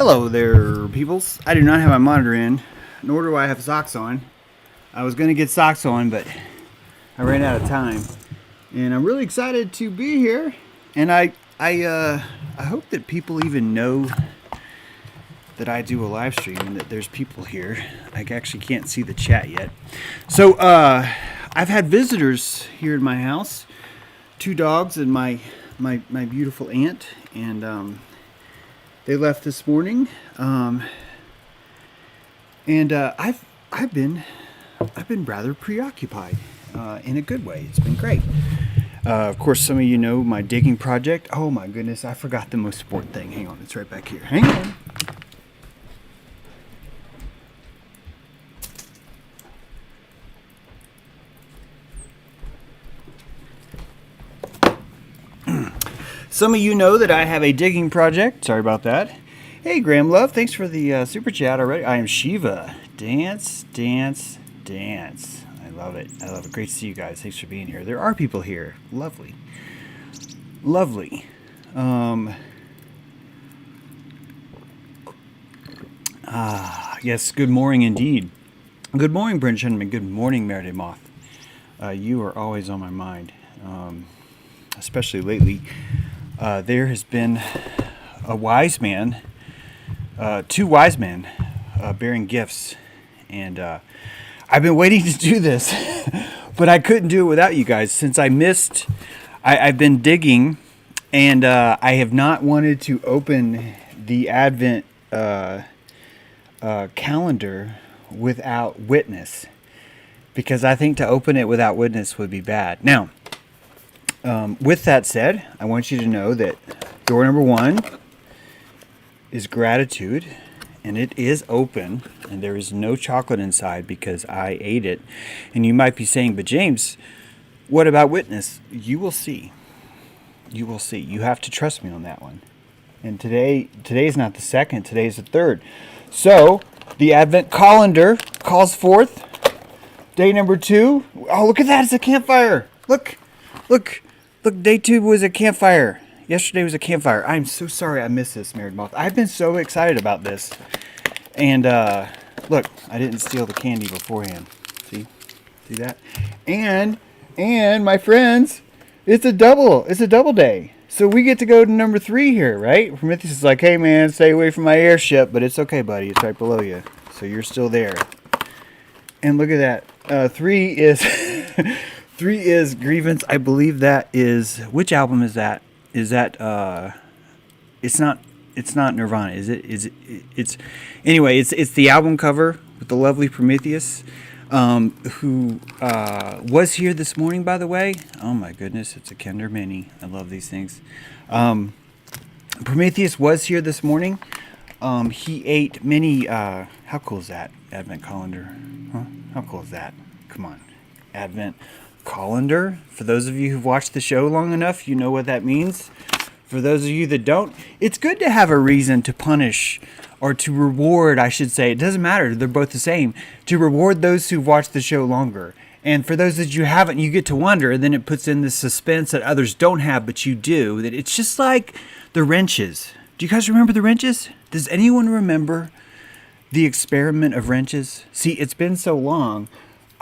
Hello there, peoples. I do not have my monitor in, nor do I have socks on. I was going to get socks on, but I ran out of time. And I'm really excited to be here. And I hope that people even know that I do a live stream and that there's people here. I actually can't see the chat yet. So I've had visitors here in my house, 2 dogs and my beautiful aunt, and they left this morning, and I've been rather preoccupied in a good way. It's been great. Of course, some of you know my digging project. Oh my goodness, I forgot the most important thing. Hang on, it's right back here. Hang on. Some of you know that I have a digging project. Sorry about that. Hey, Graham Love, thanks for the super chat already. I am Shiva. Dance, dance, dance. I love it. I love it. Great to see you guys. Thanks for being here. There are people here. Lovely. Lovely. Yes, good morning indeed. Good morning, Brent Shenman. Good morning, Meredith Moth. You are always on my mind, especially lately. There has been a wise man, 2 wise men bearing gifts, and I've been waiting to do this, but I couldn't do it without you guys since I missed. I've been digging, and I have not wanted to open the Advent calendar without witness, because I think to open it without witness would be bad. Now, with that said, I want you to know that door number 1 is gratitude, and it is open, and there is no chocolate inside because I ate it. And you might be saying, but James, what about witness? You will see. You will see. You have to trust me on that one. And today is not the 2nd, today is the 3rd. So the Advent calendar calls forth day number 2. Oh, look at that, it's a campfire. Look, day 2 was a campfire. Yesterday was a campfire. I'm so sorry I missed this, Married Moth. I've been so excited about this. And look, I didn't steal the candy beforehand. See that? And my friends, it's a double day. So we get to go to number 3 here, right? Prometheus is like, hey man, stay away from my airship, but it's okay, buddy. It's right below you. So you're still there. And look at that. 3 is 3 is Grievance. I believe that is, which album is that? Is that it's not Nirvana, is it? It's anyway, it's the album cover with the lovely Prometheus, who was here this morning, by the way. Oh my goodness, it's a Kinder Mini. I love these things. Prometheus was here this morning. He ate many how cool is that? Advent calendar. Huh? How cool is that? Come on. Advent colander. For those of you who've watched the show long enough, you know what that means. For those of you that don't, it's good to have a reason to punish or to reward, I should say. It doesn't matter. They're both the same. To reward those who've watched the show longer. And for those that you haven't, you get to wonder, and then it puts in this suspense that others don't have, but you do. That it's just like the wrenches. Do you guys remember the wrenches? Does anyone remember the experiment of wrenches? See, it's been so long.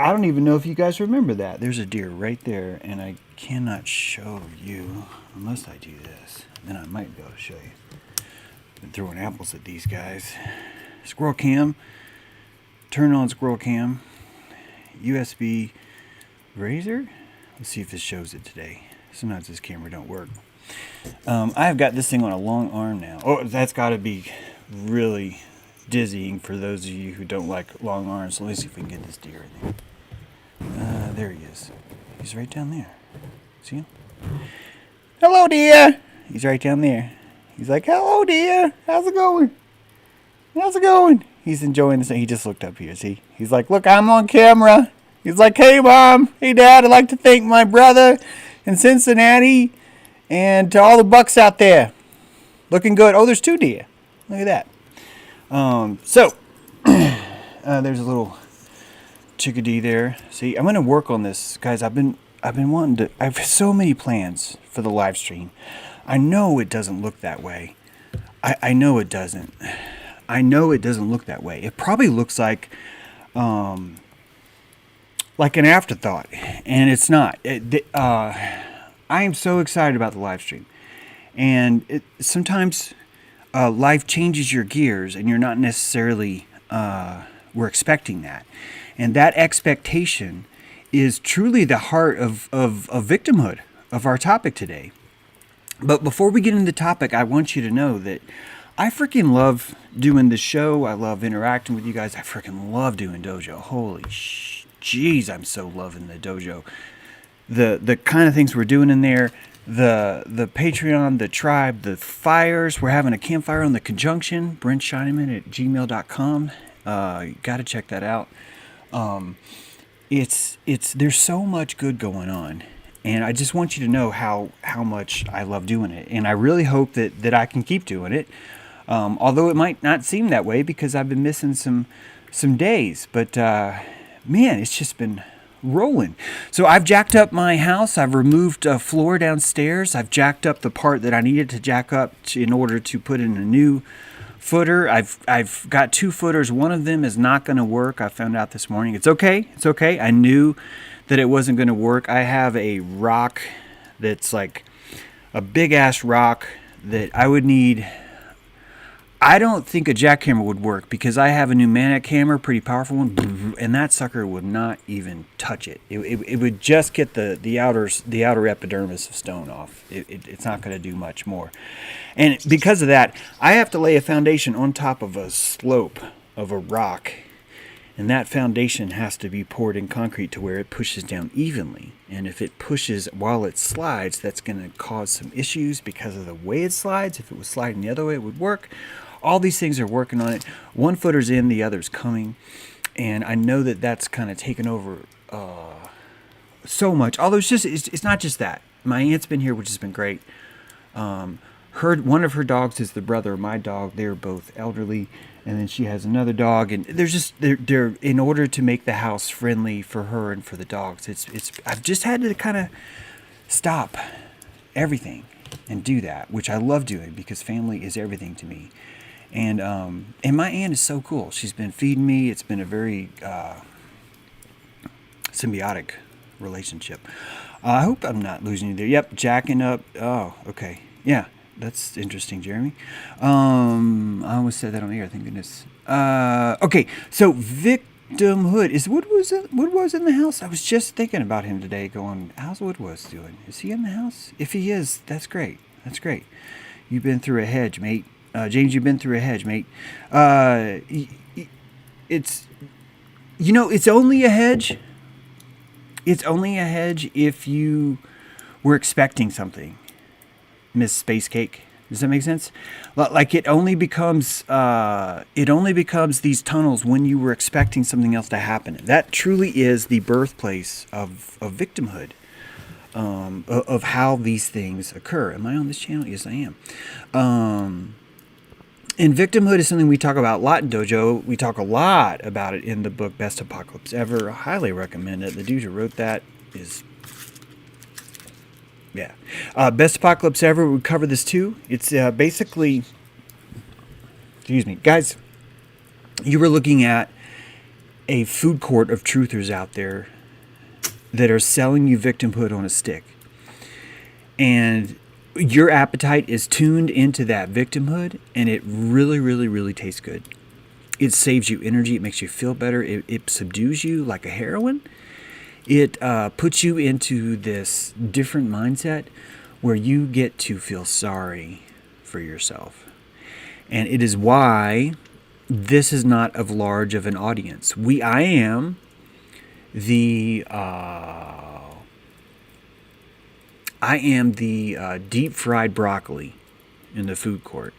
I don't even know if you guys remember that. There's a deer right there, and I cannot show you unless I do this. Then I might be able to show you. Been throwing apples at these guys. Squirrel cam. Turn on squirrel cam. USB razor. Let's see if this shows it today. Sometimes this camera don't work. I've got this thing on a long arm now. Oh, that's got to be really dizzying for those of you who don't like long arms. So let's see if we can get this deer in there. There he is. He's right down there. See him? Hello, dear. He's right down there. He's like, hello, dear. How's it going? How's it going? He's enjoying this. He just looked up here. See? He's like, look, I'm on camera. He's like, hey, Mom. Hey, Dad. I'd like to thank my brother in Cincinnati and to all the bucks out there. Looking good. Oh, there's 2 deer. Look at that. There's a little chickadee there. See, I'm going to work on this. Guys, I've been wanting to, I have so many plans for the live stream. I know it doesn't look that way. I know it doesn't. I know it doesn't look that way. It probably looks like an afterthought, and it's not. I am so excited about the live stream, and sometimes life changes your gears, and you're not necessarily we're expecting that, and that expectation is truly the heart of victimhood of our topic today. But before we get into the topic, I want you to know that I freaking love doing this show. I love interacting with you guys. I freaking love doing dojo. Holy jeez, I'm so loving the dojo. The kind of things we're doing in there, the Patreon, the tribe, the fires. We're having a campfire on the conjunction. Brent Scheineman at gmail.com. You got to check that out. It's there's so much good going on. And I just want you to know how much I love doing it. And I really hope that I can keep doing it. Although it might not seem that way because I've been missing some days. But, man, it's just been rolling. So I've jacked up my house. I've removed a floor downstairs. I've jacked up the part that I needed to jack up in order to put in a new footer. I've got 2 footers. One of them is not going to work. I found out this morning. It's okay. It's okay. I knew that it wasn't going to work. I have a rock that's like a big ass rock that I would need. I don't think a jackhammer would work because I have a pneumatic hammer, pretty powerful one, and that sucker would not even touch it. It would just get the outer epidermis of stone off. It's not going to do much more. And because of that, I have to lay a foundation on top of a slope of a rock. And that foundation has to be poured in concrete to where it pushes down evenly. And if it pushes while it slides, that's going to cause some issues because of the way it slides. If it was sliding the other way, it would work. All these things are working on it. 1 footer's in, the other's coming. And I know that that's kind of taken over so much. Although it's not just that. My aunt's been here, which has been great. One of her dogs is the brother of my dog. They're both elderly. And then she has another dog, and they're in order to make the house friendly for her and for the dogs. I've just had to kind of stop everything and do that, which I love doing because family is everything to me. And my aunt is so cool. She's been feeding me. It's been a very symbiotic relationship. I hope I'm not losing you there. Yep, jacking up. Oh, okay. Yeah. That's interesting, Jeremy. I almost said that on the air. Thank goodness. Okay, so victimhood is Woodward's in the house. I was just thinking about him today. Going, how's Woodward's doing? Is he in the house? If he is, that's great. That's great. You've been through a hedge, mate. James, you've been through a hedge, mate. It's only a hedge. It's only a hedge if you were expecting something. Miss Space Cake. Does that make sense? Like it only becomes these tunnels when you were expecting something else to happen. That truly is the birthplace of victimhood, of how these things occur. Am I on this channel? Yes, I am. And victimhood is something we talk about a lot in Dojo. We talk a lot about it in the book Best Apocalypse Ever. I highly recommend it. The dude who wrote that is... Yeah. Best Apocalypse Ever, we cover this too. It's basically, excuse me, guys, you were looking at a food court of truthers out there that are selling you victimhood on a stick. And your appetite is tuned into that victimhood, and it really, really, really tastes good. It saves you energy. It makes you feel better. It subdues you like a heroin. It puts you into this different mindset where you get to feel sorry for yourself. And it is why this is not of large of an audience. I am the deep fried broccoli in the food court,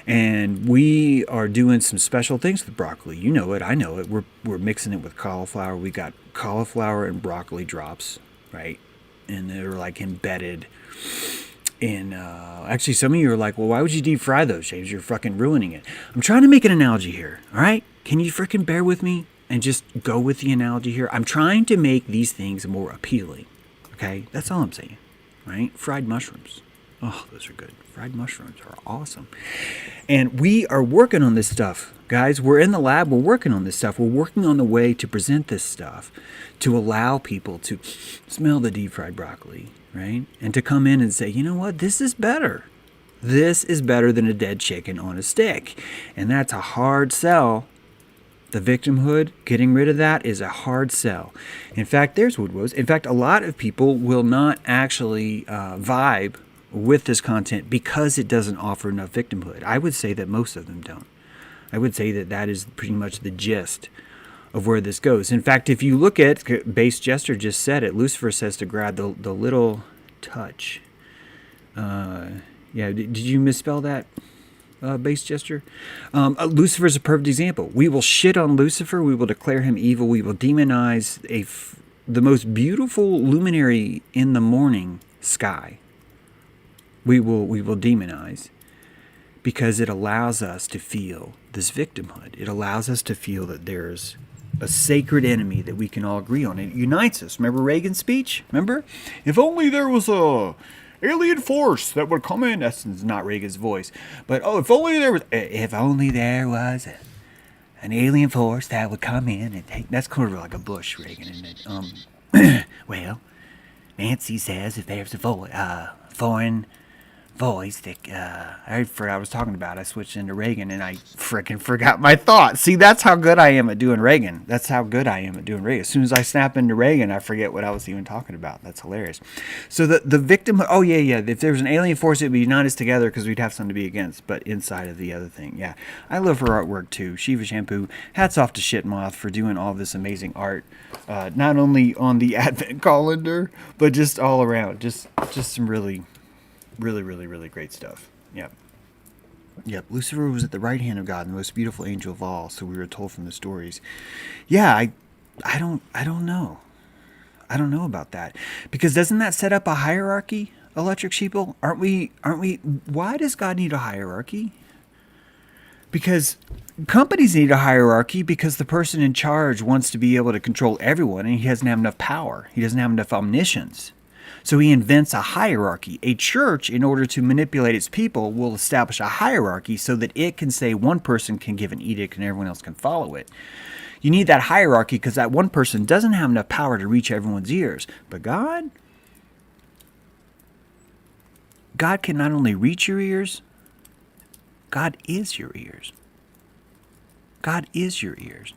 and we are doing some special things with broccoli. You know it, I know it. We're mixing it with cauliflower. We got cauliflower and broccoli drops, right? And they're like embedded in. Actually, some of you are like, "Well, why would you deep fry those, James? You're fucking ruining it." I'm trying to make an analogy here. All right, can you freaking bear with me and just go with the analogy here? I'm trying to make these things more appealing. Okay, that's all I'm saying. Right? Fried mushrooms. Oh, those are good. Fried mushrooms are awesome. And we are working on this stuff, guys. We're in the lab. We're working on this stuff. We're working on the way to present this stuff to allow people to smell the deep fried broccoli, right? And to come in and say, you know what? This is better. This is better than a dead chicken on a stick. And that's a hard sell. The victimhood, getting rid of that is a hard sell. In fact, there's Woodrose. In fact, a lot of people will not actually vibe with this content because it doesn't offer enough victimhood. I would say that most of them don't. I would say that that is pretty much the gist of where this goes. In fact, if you look at, Base Jester just said it, Lucifer says to grab the little touch. Did you misspell that, Base Jester? Lucifer is a perfect example. We will shit on Lucifer. We will declare him evil. We will demonize the most beautiful luminary in the morning sky. We will demonize because it allows us to feel this victimhood. It allows us to feel that there's a sacred enemy that we can all agree on. It unites us. Remember Reagan's speech? Remember? If only there was a alien force that would come in. That's not Reagan's voice. But if only there was an alien force that would come in and take. That's kind of like a Bush Reagan, isn't it? Well, Nancy says if there's a foreign voice that I forgot I was talking about. I switched into Reagan and I frickin' forgot my thoughts. See, that's how good I am at doing Reagan. As soon as I snap into Reagan, I forget what I was even talking about. That's hilarious. So the victim. Oh yeah. If there was an alien force, it would unite us together because we'd have something to be against. But inside of the other thing, yeah, I love her artwork too. Shiva Shampoo. Hats off to Shitmoth for doing all this amazing art. Not only on the Advent calendar, but just all around. Just some really great stuff. Yep. Lucifer was at the right hand of God, the most beautiful angel of all. So we were told from the stories. Yeah, I don't know. I don't know about that, because doesn't that set up a hierarchy, Electric Sheeple? Aren't we? Why does God need a hierarchy? Because companies need a hierarchy because the person in charge wants to be able to control everyone, and he doesn't have enough power. He doesn't have enough omniscience. So he invents a hierarchy. A church, in order to manipulate its people, will establish a hierarchy so that it can say one person can give an edict and everyone else can follow it. You need that hierarchy because that one person doesn't have enough power to reach everyone's ears. But God can not only reach your ears, God is your ears. God is your ears.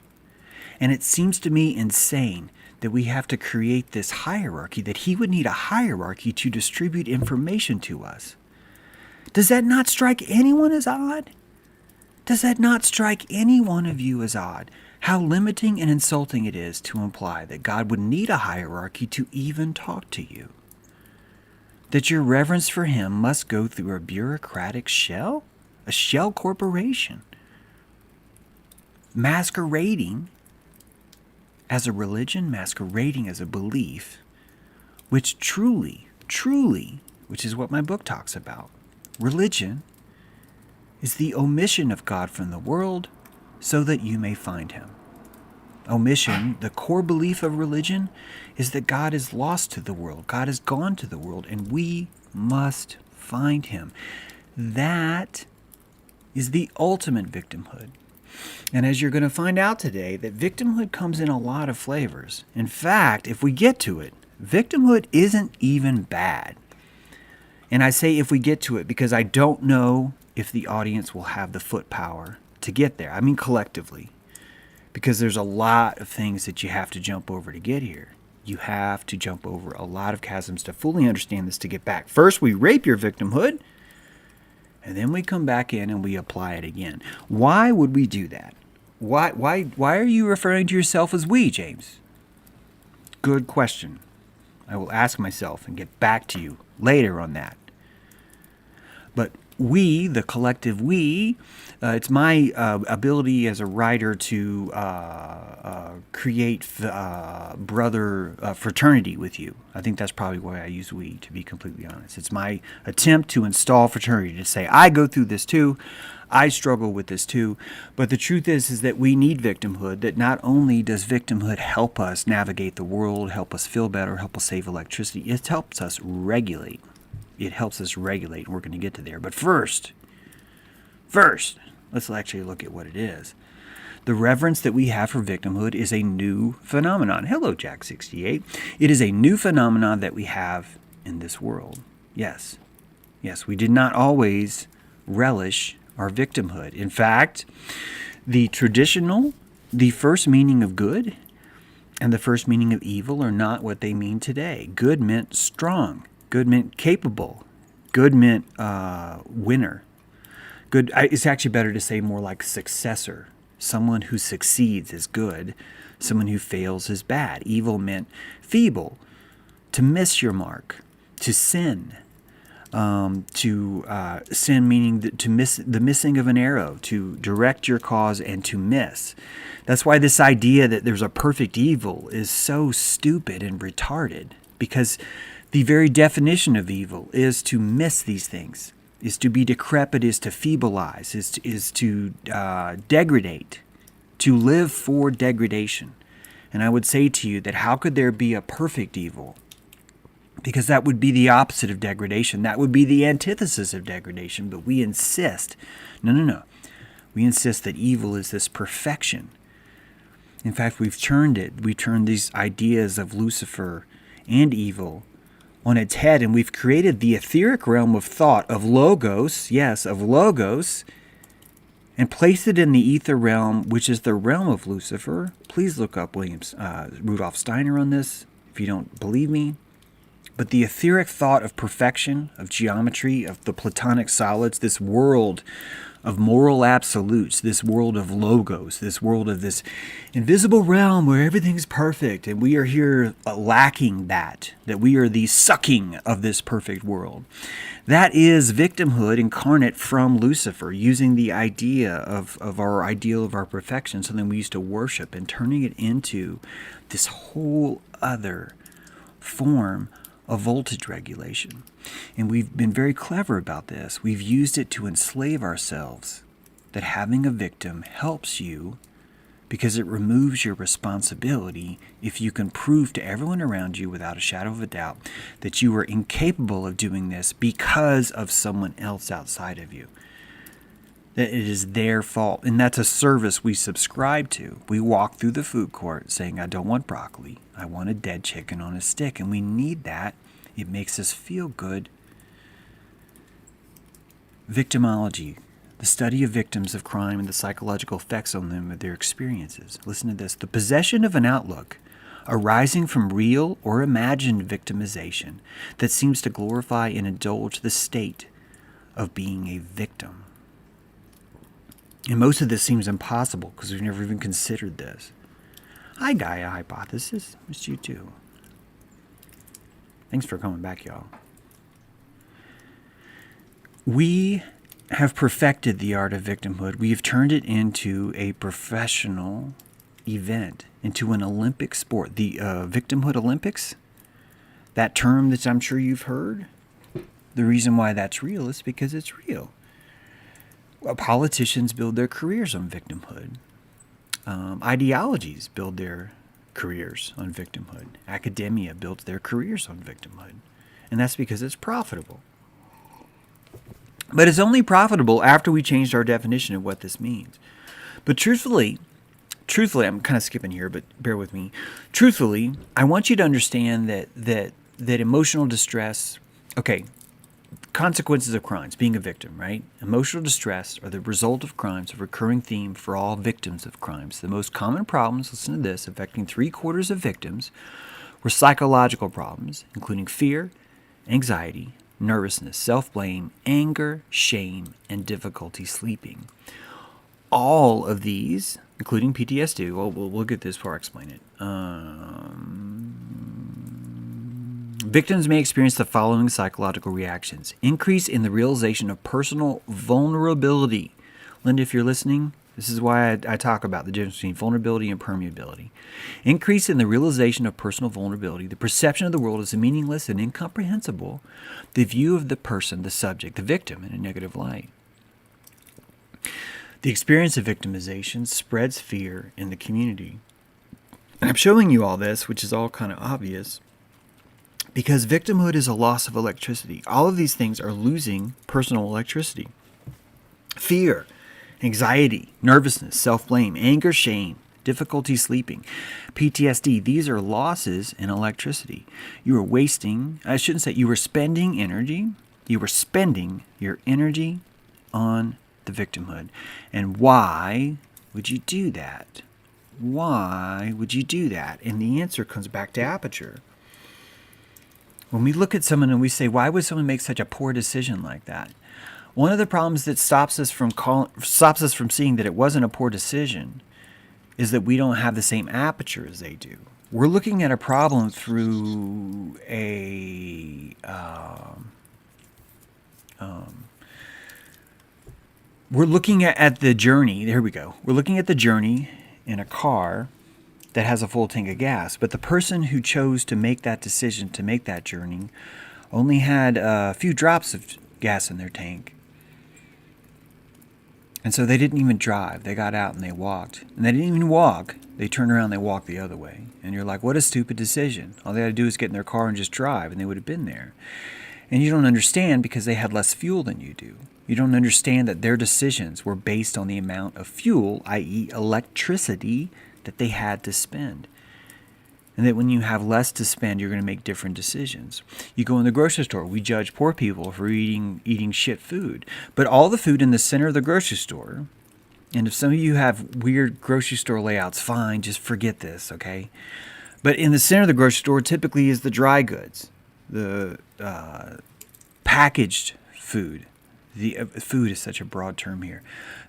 And it seems to me insane that we have to create this hierarchy, that he would need a hierarchy to distribute information to us. Does that not strike anyone as odd? Does that not strike any one of you as odd? How limiting and insulting it is to imply that God would need a hierarchy to even talk to you. That your reverence for him must go through a bureaucratic shell? A shell corporation? Masquerading as a religion, masquerading as a belief, which truly, which is what my book talks about, religion is the omission of God from the world so that you may find him. Omission, the core belief of religion, is that God is lost to the world. God is gone to the world, and we must find him. That is the ultimate victimhood. And as you're going to find out today, that victimhood comes in a lot of flavors. In fact, if we get to it, victimhood isn't even bad. And I say if we get to it because I don't know if the audience will have the foot power to get there. I mean collectively. Because there's a lot of things that you have to jump over to get here. You have to jump over a lot of chasms to fully understand this to get back. First, we rape your victimhood. And then we come back in and we apply it again. Why would we do that? Why are you referring to yourself as we, James? Good question. I will ask myself and get back to you later on that. But we, the collective we, it's my ability as a writer to create brother fraternity with you. I think that's probably why I use we, to be completely honest. It's my attempt to install fraternity, to say, I go through this too, I struggle with this too. But the truth is that we need victimhood, that not only does victimhood help us navigate the world, help us feel better, help us save electricity, it helps us regulate. it helps us regulate, and we're going to get to there. But first, let's actually look at what it is. The reverence that we have for victimhood is a new phenomenon. Hello, Jack68. It is a new phenomenon that we have in this world. Yes, we did not always relish our victimhood. In fact, the first meaning of good and the first meaning of evil are not what they mean today. Good meant strong. Good meant capable. Good meant winner. Good. It's actually better to say more like successor. Someone who succeeds is good. Someone who fails is bad. Evil meant feeble, to miss your mark, to sin. Sin meaning to miss the missing of an arrow, to direct your cause and to miss. That's why this idea that there's a perfect evil is so stupid and retarded, because the very definition of evil is to miss these things, is to be decrepit, is to feebleize, is to degrade, to live for degradation. And I would say to you that how could there be a perfect evil? Because that would be the opposite of degradation. That would be the antithesis of degradation. But we insist, no. We insist that evil is this perfection. In fact, we've turned these ideas of Lucifer and evil on its head, and we've created the etheric realm of thought, of logos, and placed it in the ether realm, which is the realm of Lucifer. Please look up Rudolf Steiner on this if you don't believe me. But the etheric thought of perfection, of geometry, of the Platonic solids, this world of moral absolutes, this world of logos, this world of this invisible realm where everything's perfect, and we are here lacking that we are the sucking of this perfect world. That is victimhood incarnate from Lucifer, using the idea of our ideal of our perfection, something we used to worship, and turning it into this whole other form of voltage regulation. And we've been very clever about this. We've used it to enslave ourselves. That having a victim helps you because it removes your responsibility if you can prove to everyone around you without a shadow of a doubt that you are incapable of doing this because of someone else outside of you. That it is their fault. And that's a service we subscribe to. We walk through the food court saying, I don't want broccoli. I want a dead chicken on a stick. And we need that. It makes us feel good. Victimology, the study of victims of crime and the psychological effects on them of their experiences. Listen to this. The possession of an outlook arising from real or imagined victimization that seems to glorify and indulge the state of being a victim. And most of this seems impossible because we've never even considered this. Hi, Gaia Hypothesis. Missed you too. Thanks for coming back, y'all. We have perfected the art of victimhood. We have turned it into a professional event, into an Olympic sport. The Victimhood Olympics, that term that I'm sure you've heard, the reason why that's real is because it's real. Politicians build their careers on victimhood. Ideologies build their careers on victimhood. Academia builds their careers on victimhood. And that's because it's profitable. But it's only profitable after we changed our definition of what this means. But truthfully, I'm kind of skipping here, but bear with me. Truthfully, I want you to understand that emotional distress, consequences of crimes, being a victim, right? Emotional distress are the result of crimes, a recurring theme for all victims of crimes. The most common problems, listen to this, affecting 3/4 of victims were psychological problems, including fear, anxiety, nervousness, self-blame, anger, shame, and difficulty sleeping. All of these, including PTSD, we'll get this before I explain it. Victims may experience the following psychological reactions. Increase in the realization of personal vulnerability. Linda, if you're listening, this is why I talk about the difference between vulnerability and permeability. Increase in the realization of personal vulnerability. The perception of the world is meaningless and incomprehensible. The view of the person, the subject, the victim in a negative light. The experience of victimization spreads fear in the community. And I'm showing you all this, which is all kind of obvious, Because victimhood is a loss of electricity. All of these things are losing personal electricity. Fear, anxiety, nervousness, self-blame, anger, shame, difficulty sleeping, PTSD. These are losses in electricity. You were wasting, I shouldn't say, you were spending energy. You were spending your energy on the victimhood. And why would you do that? Why would you do that? And the answer comes back to aperture. When we look at someone and we say, why would someone make such a poor decision like that? One of the problems that stops us from seeing that it wasn't a poor decision is that we don't have the same aperture as they do. We're looking at a problem through we're looking at the journey. There we go. We're looking at the journey in a car that has a full tank of gas. But the person who chose to make that decision, to make that journey, only had a few drops of gas in their tank. And so they didn't even drive. They got out and they walked. And they didn't even walk. They turned around and they walked the other way. And you're like, what a stupid decision. All they had to do is get in their car and just drive, and they would have been there. And you don't understand because they had less fuel than you do. You don't understand that their decisions were based on the amount of fuel, i.e. electricity, that they had to spend. And that when you have less to spend, you're going to make different decisions. You go in the grocery store. We judge poor people for eating shit food. But all the food in the center of the grocery store, and if some of you have weird grocery store layouts, fine, just forget this, okay? But in the center of the grocery store typically is the dry goods, the packaged food. The food is such a broad term here.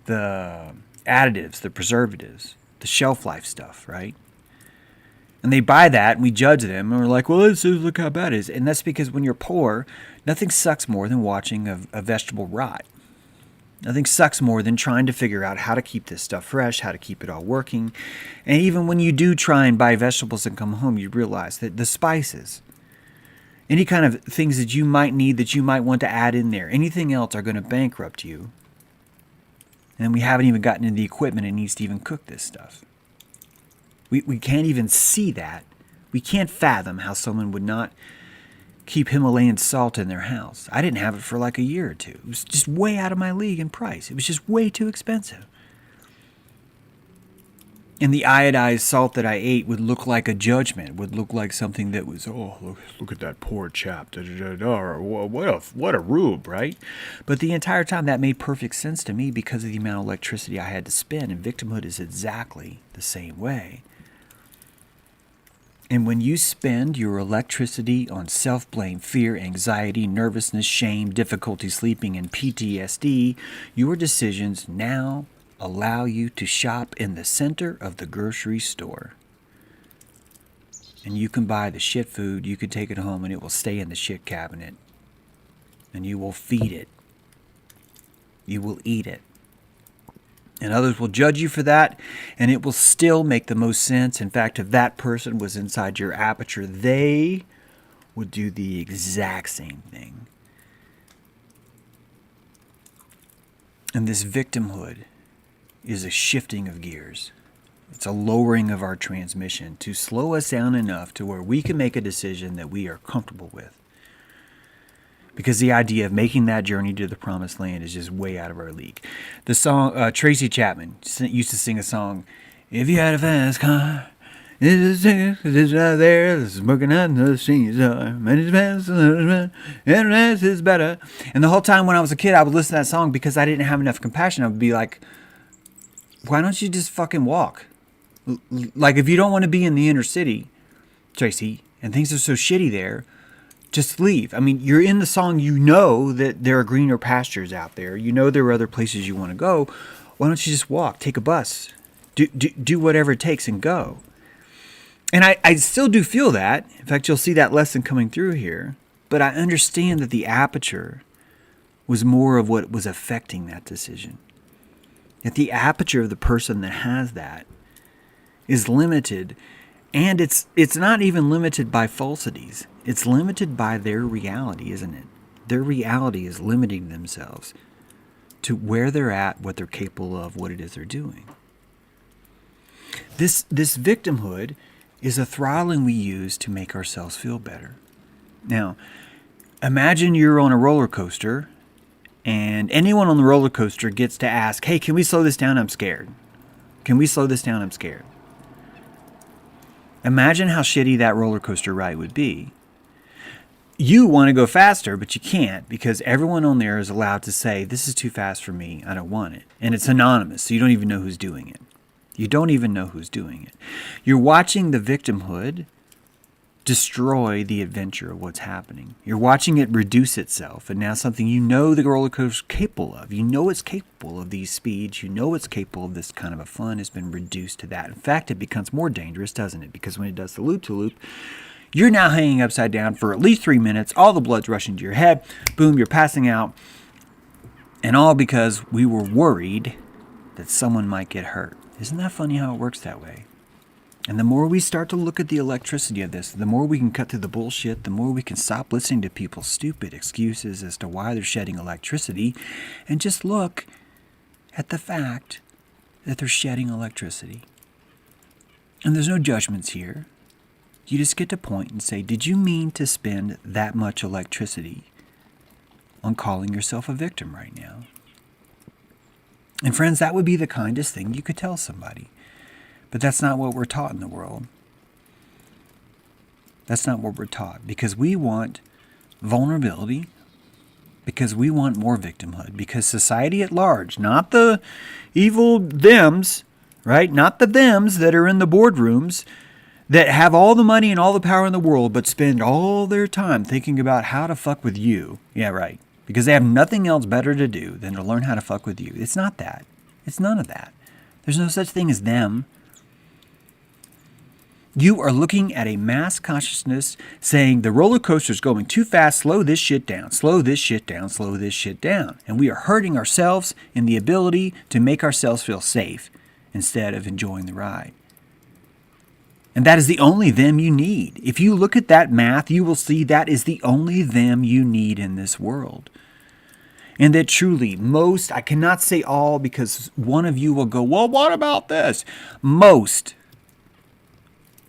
The additives, the preservatives, the shelf life stuff, right? And they buy that, and we judge them, and we're like, well, look how bad it is. And that's because when you're poor, nothing sucks more than watching a vegetable rot. Nothing sucks more than trying to figure out how to keep this stuff fresh, how to keep it all working. And even when you do try and buy vegetables and come home, you realize that the spices, any kind of things that you might need, that you might want to add in there, anything else are going to bankrupt you. And we haven't even gotten into the equipment it needs to even cook this stuff. We can't even see that. We can't fathom how someone would not keep Himalayan salt in their house. I didn't have it for like a year or two. It was just way out of my league in price. It was just way too expensive. And the iodized salt that I ate would look like a judgment, would look like something that was, oh, look at that poor chap, what a rube, right? But the entire time that made perfect sense to me because of the amount of electricity I had to spend, and victimhood is exactly the same way. And when you spend your electricity on self-blame, fear, anxiety, nervousness, shame, difficulty sleeping, and PTSD, your decisions now allow you to shop in the center of the grocery store. And you can buy the shit food, you can take it home, and it will stay in the shit cabinet. And you will feed it. You will eat it. And others will judge you for that, and it will still make the most sense. In fact, if that person was inside your aperture, they would do the exact same thing. And this victimhood is a shifting of gears. It's a lowering of our transmission to slow us down enough to where we can make a decision that we are comfortable with. Because the idea of making that journey to the promised land is just way out of our league. The song, Tracy Chapman used to sing a song, if you had a fast car, it's out there, it's smoking out the streets, and rest is better. And the whole time when I was a kid, I would listen to that song because I didn't have enough compassion. I would be like, why don't you just fucking walk? Like, if you don't want to be in the inner city, Tracy, and things are so shitty there, just leave. I mean, you're in the song, you know that there are greener pastures out there. You know there are other places you want to go. Why don't you just walk, take a bus, do whatever it takes and go? And I still do feel that. In fact, you'll see that lesson coming through here. But I understand that the aperture was more of what was affecting that decision. That the aperture of the person that has that is limited. And it's not even limited by falsities. It's limited by their reality, isn't it? Their reality is limiting themselves to where they're at, what they're capable of, what it is they're doing. This victimhood is a throttling we use to make ourselves feel better. Now, imagine you're on a roller coaster and anyone on the roller coaster gets to ask, hey, can we slow this down? I'm scared. Can we slow this down? I'm scared. Imagine how shitty that roller coaster ride would be. You want to go faster, but you can't because everyone on there is allowed to say, this is too fast for me. I don't want it. And it's anonymous, so you don't even know who's doing it. You don't even know who's doing it. You're watching the victimhood destroy the adventure of what's happening. You're watching it reduce itself, and now something you know the roller coaster is capable of. You know it's capable of these speeds. You know it's capable of this kind of a fun has been reduced to that. In fact, it becomes more dangerous, doesn't it? Because when it does the loop-to-loop, you're now hanging upside down for at least 3 minutes. All the blood's rushing to your head. Boom, you're passing out. And all because we were worried that someone might get hurt. Isn't that funny how it works that way? And the more we start to look at the electricity of this, the more we can cut through the bullshit, the more we can stop listening to people's stupid excuses as to why they're shedding electricity and just look at the fact that they're shedding electricity. And there's no judgments here. You just get to point and say, did you mean to spend that much electricity on calling yourself a victim right now? And friends, that would be the kindest thing you could tell somebody. But that's not what we're taught in the world. That's not what we're taught. Because we want vulnerability. Because we want more victimhood. Because society at large, not the evil thems, right? Not the thems that are in the boardrooms that have all the money and all the power in the world, but spend all their time thinking about how to fuck with you. Yeah, right. Because they have nothing else better to do than to learn how to fuck with you. It's not that. It's none of that. There's no such thing as them. You are looking at a mass consciousness saying the roller coaster is going too fast, slow this shit down, slow this shit down, slow this shit down. And we are hurting ourselves in the ability to make ourselves feel safe instead of enjoying the ride. And that is the only them you need. If you look at that math, you will see that is the only them you need in this world. And that truly, most, I cannot say all because one of you will go, well, what about this? Most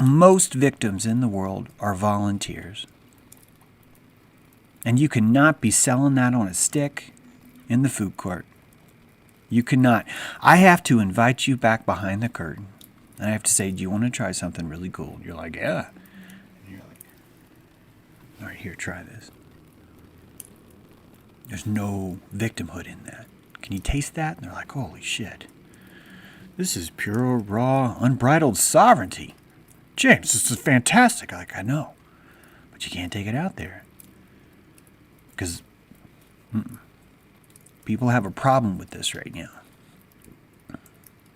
victims in the world are volunteers. And you cannot be selling that on a stick in the food court. You cannot. I have to invite you back behind the curtain. And I have to say, do you want to try something really cool? And you're like, yeah. And you're like, all right, here, try this. There's no victimhood in that. Can you taste that? And they're like, holy shit. This is pure, raw, unbridled sovereignty. James, this is fantastic. Like, I know. But you can't take it out there. Because people have a problem with this right now.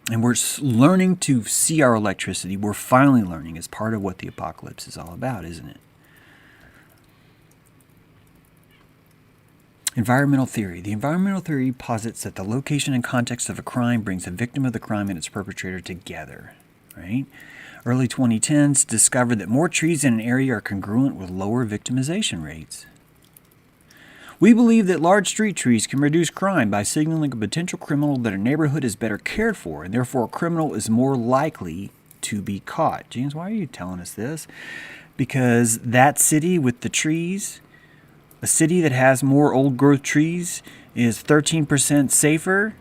And we're learning to see our electricity. We're finally learning as part of what the apocalypse is all about, isn't it? Environmental theory. The environmental theory posits that the location and context of a crime brings the victim of the crime and its perpetrator together, right? Early 2010s discovered that more trees in an area are congruent with lower victimization rates. We believe that large street trees can reduce crime by signaling a potential criminal that a neighborhood is better cared for, and therefore a criminal is more likely to be caught. James, why are you telling us this? Because that city with the trees, a city that has more old-growth trees, is 13% safer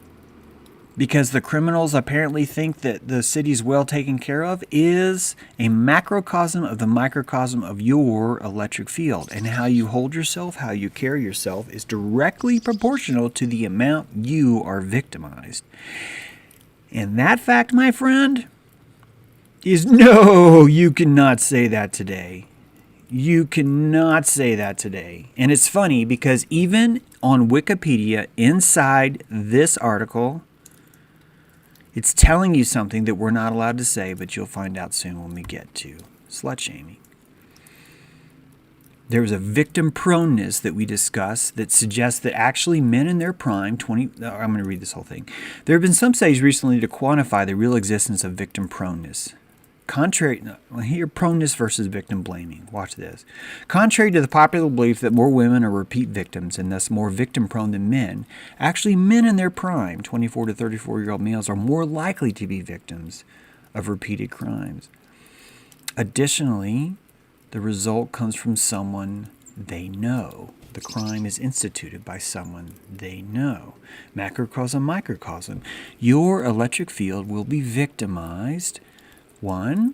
because the criminals apparently think that the city's well taken care of, is a macrocosm of the microcosm of your electric field. And how you hold yourself, how you carry yourself, is directly proportional to the amount you are victimized. And that fact, my friend, is no, you cannot say that today. You cannot say that today. And it's funny because even on Wikipedia, inside this article, it's telling you something that we're not allowed to say, but you'll find out soon when we get to slut shaming. There's a victim-proneness that we discuss that suggests that actually men in their prime, I'm going to read this whole thing. There have been some studies recently to quantify the real existence of victim-proneness. Here, proneness versus victim blaming. Watch this. Contrary to the popular belief that more women are repeat victims and thus more victim prone than men, actually men in their prime, 24 to 34-year-old males, are more likely to be victims of repeated crimes. Additionally, the result comes from someone they know. The crime is instituted by someone they know. Macrocosm, microcosm. Your electric field will be victimized, one,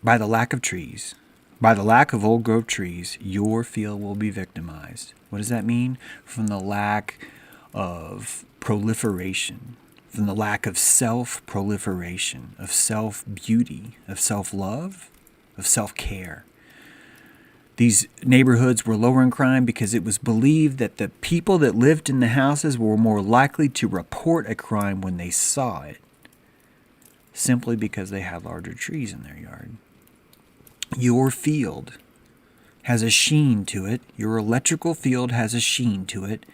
by the lack of trees. By the lack of old growth trees, your field will be victimized. What does that mean? From the lack of proliferation, from the lack of self-proliferation, of self-beauty, of self-love, of self-care. These neighborhoods were lower in crime because it was believed that the people that lived in the houses were more likely to report a crime when they saw it, simply because they had larger trees in their yard. Your field has a sheen to it. Your electrical field has a sheen to it.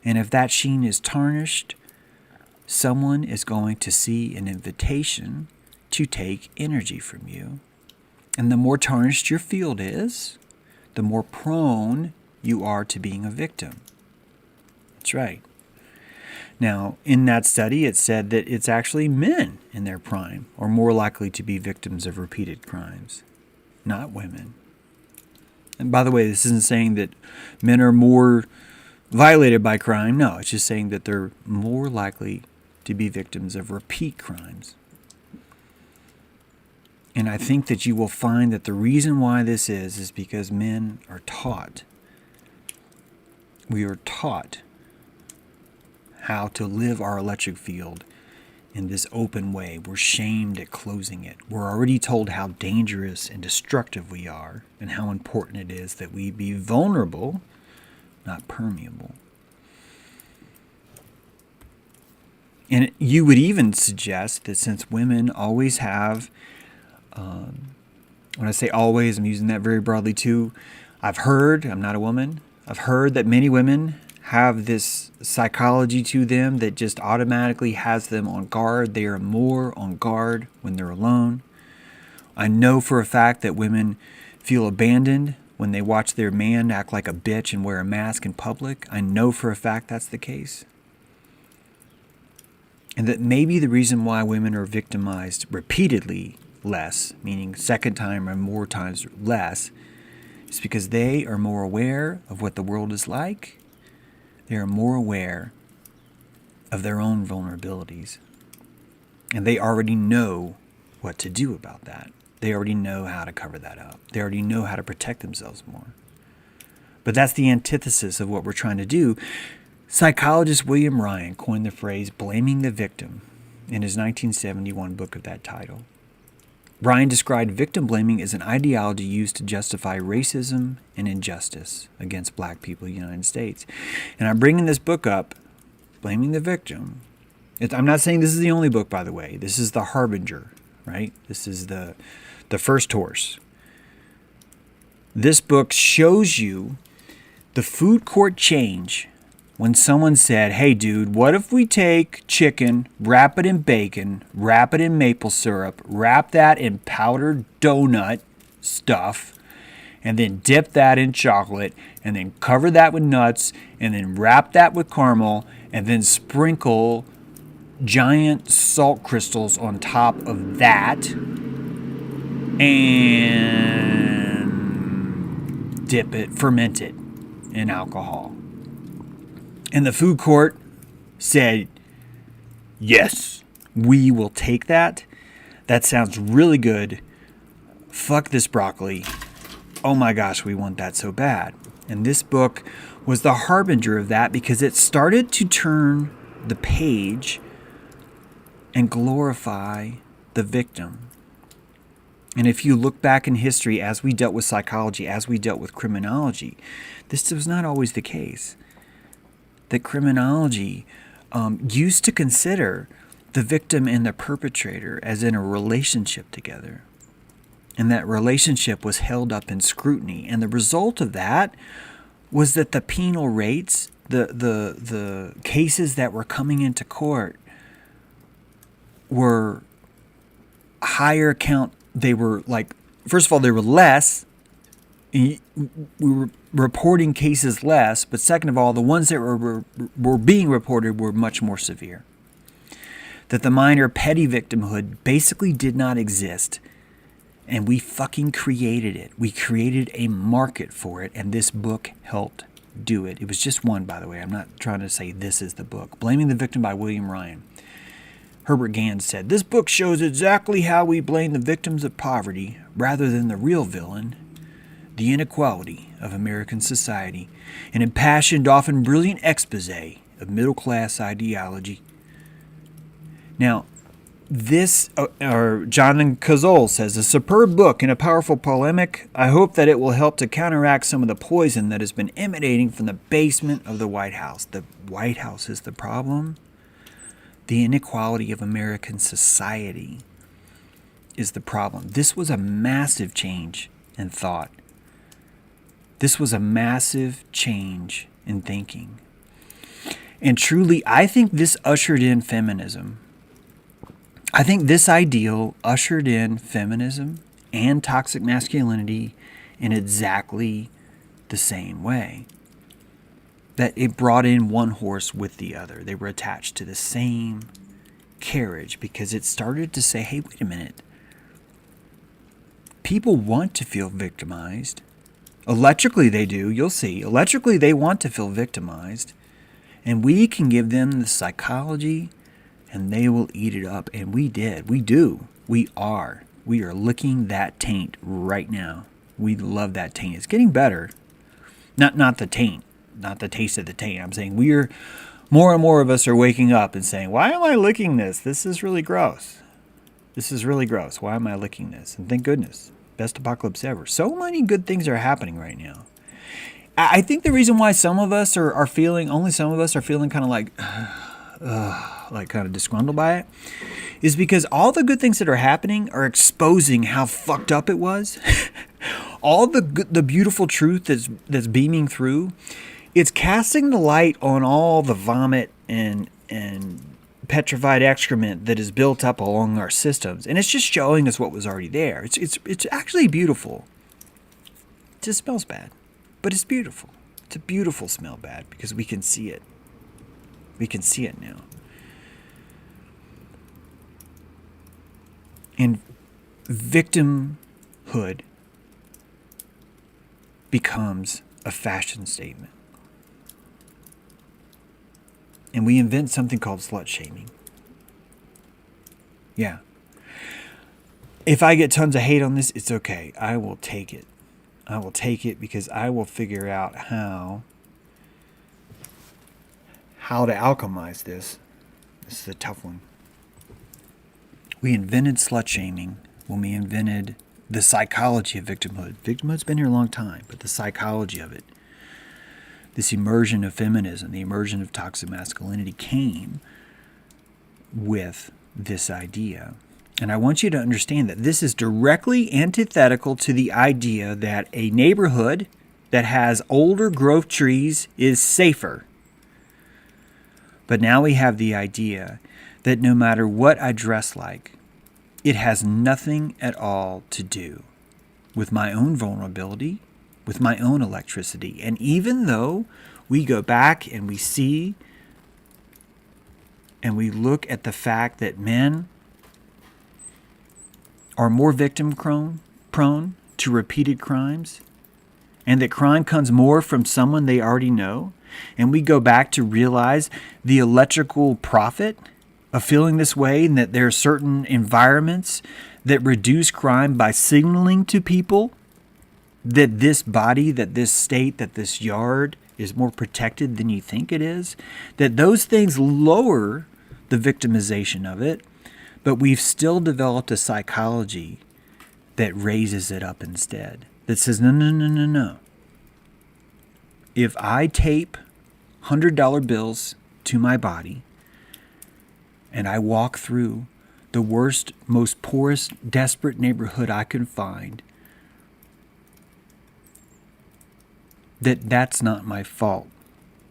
And if that sheen is tarnished, someone is going to see an invitation to take energy from you. And the more tarnished your field is, the more prone you are to being a victim. That's right. Now, in that study, it said that it's actually men in their prime are more likely to be victims of repeated crimes, not women. And by the way, this isn't saying that men are more violated by crime. No, it's just saying that they're more likely to be victims of repeat crimes. And I think that you will find that the reason why this is because men are taught. We are taught how to live our electric field in this open way. We're shamed at closing it. We're already told how dangerous and destructive we are and how important it is that we be vulnerable, not permeable. And you would even suggest that since women always have, when I say always, I'm using that very broadly too. I've heard, I'm not a woman, I've heard that many women have this psychology to them that just automatically has them on guard. They are more on guard when they're alone. I know for a fact that women feel abandoned when they watch their man act like a bitch and wear a mask in public. I know for a fact that's the case. And that maybe the reason why women are victimized repeatedly less, meaning second time or more times less, is because they are more aware of what the world is like. They are more aware of their own vulnerabilities. And they already know what to do about that. They already know how to cover that up. They already know how to protect themselves more. But that's the antithesis of what we're trying to do. Psychologist William Ryan coined the phrase blaming the victim in his 1971 book of that title. Ryan described victim blaming as an ideology used to justify racism and injustice against black people in the United States. And I'm bringing this book up, Blaming the Victim. I'm not saying this is the only book, by the way. This is the harbinger, right? This is the first horse. This book shows you the food court change when someone said, hey, dude, what if we take chicken, wrap it in bacon, wrap it in maple syrup, wrap that in powdered donut stuff, and then dip that in chocolate, and then cover that with nuts, and then wrap that with caramel, and then sprinkle giant salt crystals on top of that, and dip it, ferment it in alcohol. And the food court said, yes, we will take that. That sounds really good. Fuck this broccoli. Oh my gosh, we want that so bad. And this book was the harbinger of that because it started to turn the page and glorify the victim. And if you look back in history, as we dealt with psychology, as we dealt with criminology, this was not always the case. That criminology used to consider the victim and the perpetrator as in a relationship together. And that relationship was held up in scrutiny. And the result of that was that the penal rates, the cases that were coming into court were higher count. They were like, first of all, they were less. We were reporting cases less, but second of all, the ones that were being reported were much more severe. That the minor petty victimhood basically did not exist And we fucking created it. We created a market for it, and this book helped do it. It was just one, by the way. I'm not trying to say this is the book. Blaming the Victim by William Ryan. Herbert Gans said, "This book shows exactly how we blame the victims of poverty rather than the real villain, the inequality of American society, an impassioned, often brilliant expose of middle-class ideology." Now, this, or Jonathan Cazole says, "A superb book and a powerful polemic. I hope that it will help to counteract some of the poison that has been emanating from the basement of the White House." The White House is the problem. The inequality of American society is the problem. This was a massive change in thought. This was a massive change in thinking. And truly, I think this ushered in feminism. I think this ideal ushered in feminism and toxic masculinity in exactly the same way. That it brought in one horse with the other. They were attached to the same carriage because it started to say, hey, wait a minute. People want to feel victimized. Electrically they do, you'll see. Electrically they want to feel victimized. And we can give them the psychology and they will eat it up. And we did. We do. We are. We are licking that taint right now. We love that taint. It's getting better. Not the taint. Not the taste of the taint. I'm saying more and more of us are waking up and saying, why am I licking this? This is really gross. This is really gross. Why am I licking this? And thank goodness. Best apocalypse ever. So many good things are happening right now. I think the reason why some of us are feeling, only some of us are feeling kind of like kind of disgruntled by it, is because all the good things that are happening are exposing how fucked up it was. All the beautiful truth that's beaming through, it's casting the light on all the vomit and petrified excrement that is built up along our systems, and it's just showing us what was already there. It's actually beautiful. It just smells bad, but it's beautiful. It's a beautiful smell bad because we can see it. We can see it now. And victimhood becomes a fashion statement. And we invent something called slut shaming. Yeah. If I get tons of hate on this, it's okay. I will take it. I will take it because I will figure out how to alchemize this. This is a tough one. We invented slut shaming when we invented the psychology of victimhood. Victimhood's been here a long time, but the psychology of it, this immersion of feminism, the immersion of toxic masculinity came with this idea. And I want you to understand that this is directly antithetical to the idea that a neighborhood that has older growth trees is safer. But now we have the idea that no matter what I dress like, it has nothing at all to do with my own vulnerability, with my own electricity. And even though we go back and we see and we look at the fact that men are more victim prone to repeated crimes, and that crime comes more from someone they already know, and we go back to realize the electrical profit of feeling this way, and that there are certain environments that reduce crime by signaling to people that this body, that this state, that this yard is more protected than you think it is, that those things lower the victimization of it, but we've still developed a psychology that raises it up instead, that says, no. If I tape $100 bills to my body and I walk through the worst, most poorest, desperate neighborhood I can find, that's not my fault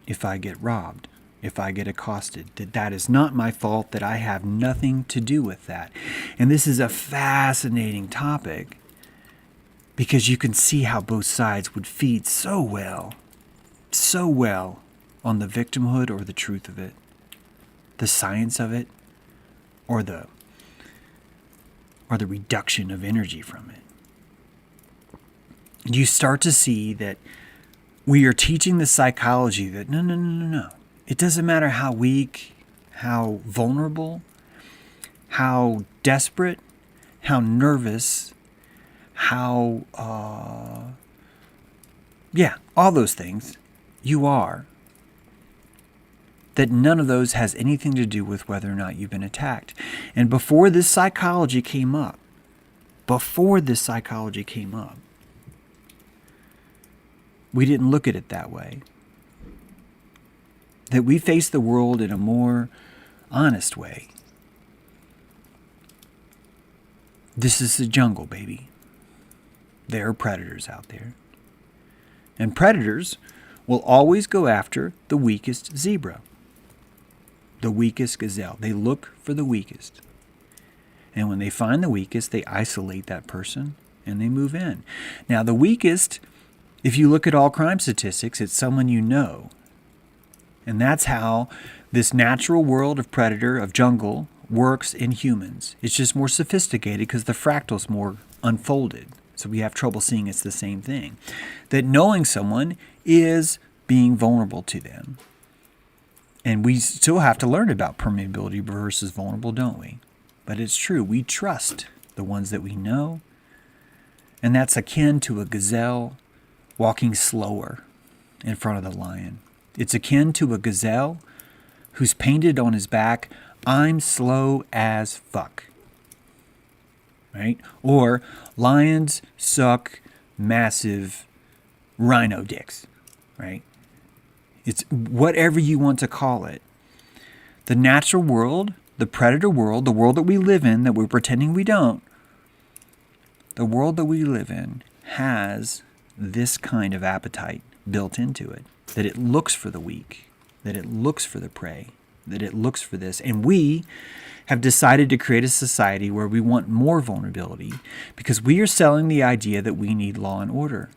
if I get robbed, if I get accosted, that is not my fault, that I have nothing to do with that. And this is a fascinating topic because you can see how both sides would feed so well on the victimhood or the truth of it, the science of it, or the reduction of energy from it. you start to see that we are teaching the psychology that no. It doesn't matter how weak, how vulnerable, how desperate, how nervous, how, all those things you are. That none of those has anything to do with whether or not you've been attacked. And before this psychology came up, we didn't look at it that way. That we face the world in a more honest way. This is the jungle, baby. There are predators out there. And predators will always go after the weakest zebra, the weakest gazelle. They look for the weakest. And when they find the weakest, they isolate that person and they move in. Now, the weakest, if you look at all crime statistics, it's someone you know. And that's how this natural world of predator, of jungle, works in humans. It's just more sophisticated because the fractal's more unfolded. So we have trouble seeing it's the same thing. That knowing someone is being vulnerable to them. And we still have to learn about permeability versus vulnerable, don't we? But it's true. We trust the ones that we know. And that's akin to a gazelle walking slower in front of the lion. It's akin to a gazelle who's painted on his back, "I'm slow as fuck." Right? Or lions suck massive rhino dicks. Right? It's whatever you want to call it. The natural world, the predator world, the world that we live in, that we're pretending we don't, the world that we live in has this kind of appetite built into it. That it looks for the weak, that it looks for the prey, that it looks for this. And we have decided to create a society where we want more vulnerability because we are selling the idea that we need law and order.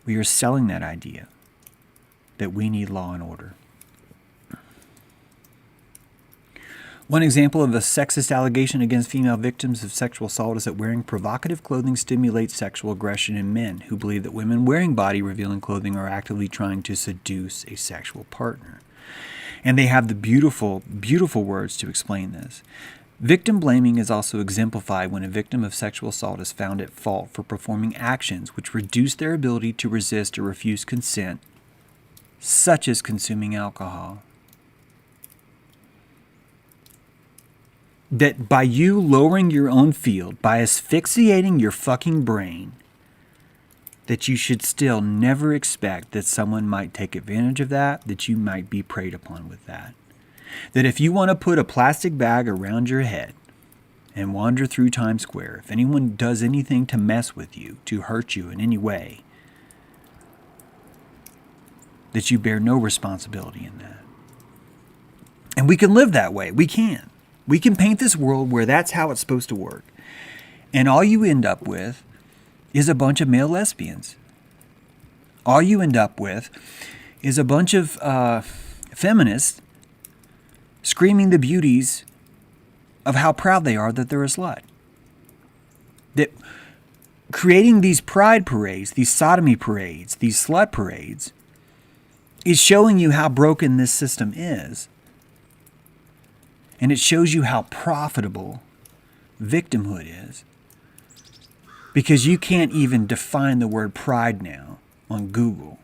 We are selling that idea that we need law and order. One example of a sexist allegation against female victims of sexual assault is that wearing provocative clothing stimulates sexual aggression in men who believe that women wearing body-revealing clothing are actively trying to seduce a sexual partner. And they have the beautiful, beautiful words to explain this. Victim blaming is also exemplified when a victim of sexual assault is found at fault for performing actions which reduce their ability to resist or refuse consent, such as consuming alcohol. That by you lowering your own field, by asphyxiating your fucking brain, that you should still never expect that someone might take advantage of that you might be preyed upon with that. That if you want to put a plastic bag around your head and wander through Times Square, if anyone does anything to mess with you, to hurt you in any way, that you bear no responsibility in that. And we can live that way. We can. We can paint this world where that's how it's supposed to work. And all you end up with is a bunch of male lesbians. All you end up with is a bunch of feminists screaming the beauties of how proud they are that they're a slut. That creating these pride parades, these sodomy parades, these slut parades, is showing you how broken this system is. And it shows you how profitable victimhood is. Because you can't even define the word pride now on Google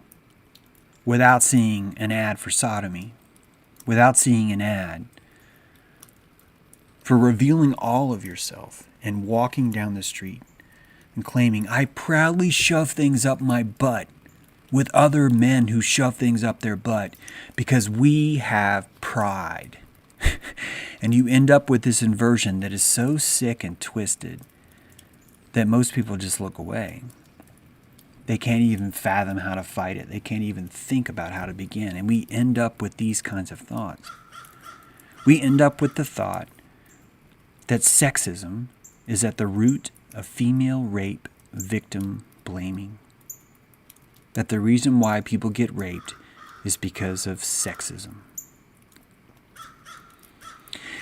without seeing an ad for sodomy, without seeing an ad for revealing all of yourself and walking down the street and claiming, "I proudly shove things up my butt with other men who shove things up their butt because we have pride." And you end up with this inversion that is so sick and twisted that most people just look away. They can't even fathom how to fight it. They can't even think about how to begin. And we end up with these kinds of thoughts. We end up with the thought that sexism is at the root of female rape victim blaming. That the reason why people get raped is because of sexism.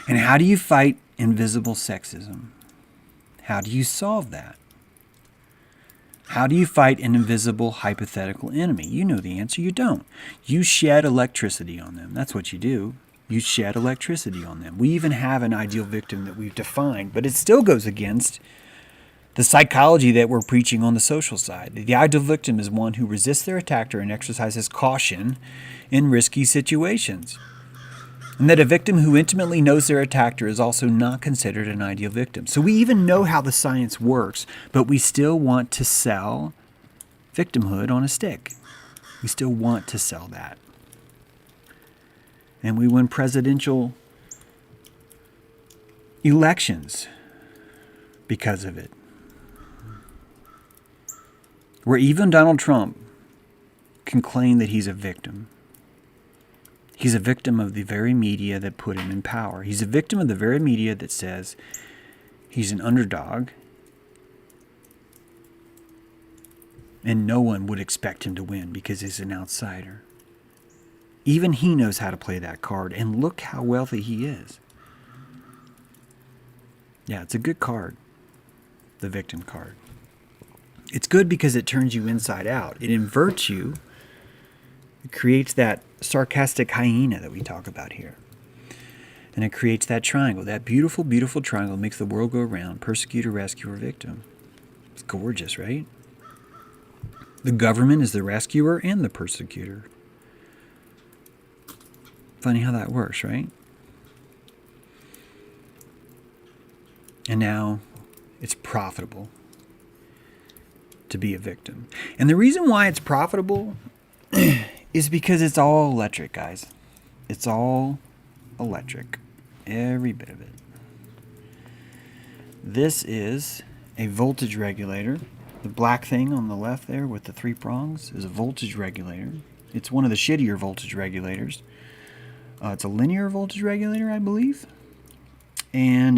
And how do you fight invisible sexism? How do you solve that? How do you fight an invisible hypothetical enemy? You know the answer. You don't. You shed electricity on them. That's what you do. You shed electricity on them. We even have an ideal victim that we've defined, but it still goes against the psychology that we're preaching on the social side. The ideal victim is one who resists their attacker and exercises caution in risky situations. And that a victim who intimately knows their attacker is also not considered an ideal victim. So we even know how the science works, but we still want to sell victimhood on a stick. We still want to sell that. And we win presidential elections because of it. Where even Donald Trump can claim that he's a victim. He's a victim of the very media that put him in power. He's a victim of the very media that says he's an underdog and no one would expect him to win because he's an outsider. Even he knows how to play that card, and look how wealthy he is. Yeah, it's a good card, the victim card. It's good because it turns you inside out. It inverts you. It creates that sarcastic hyena that we talk about here. And it creates that triangle. That beautiful, beautiful triangle makes the world go around. Persecutor, rescuer, victim. It's gorgeous, right? The government is the rescuer and the persecutor. Funny how that works, right? And now it's profitable to be a victim. And the reason why it's profitable is because it's all electric, guys. It's all electric. Every bit of it. This is a voltage regulator. The black thing on the left there with the 3 prongs is a voltage regulator. It's one of the shittier voltage regulators. It's a linear voltage regulator, I believe. And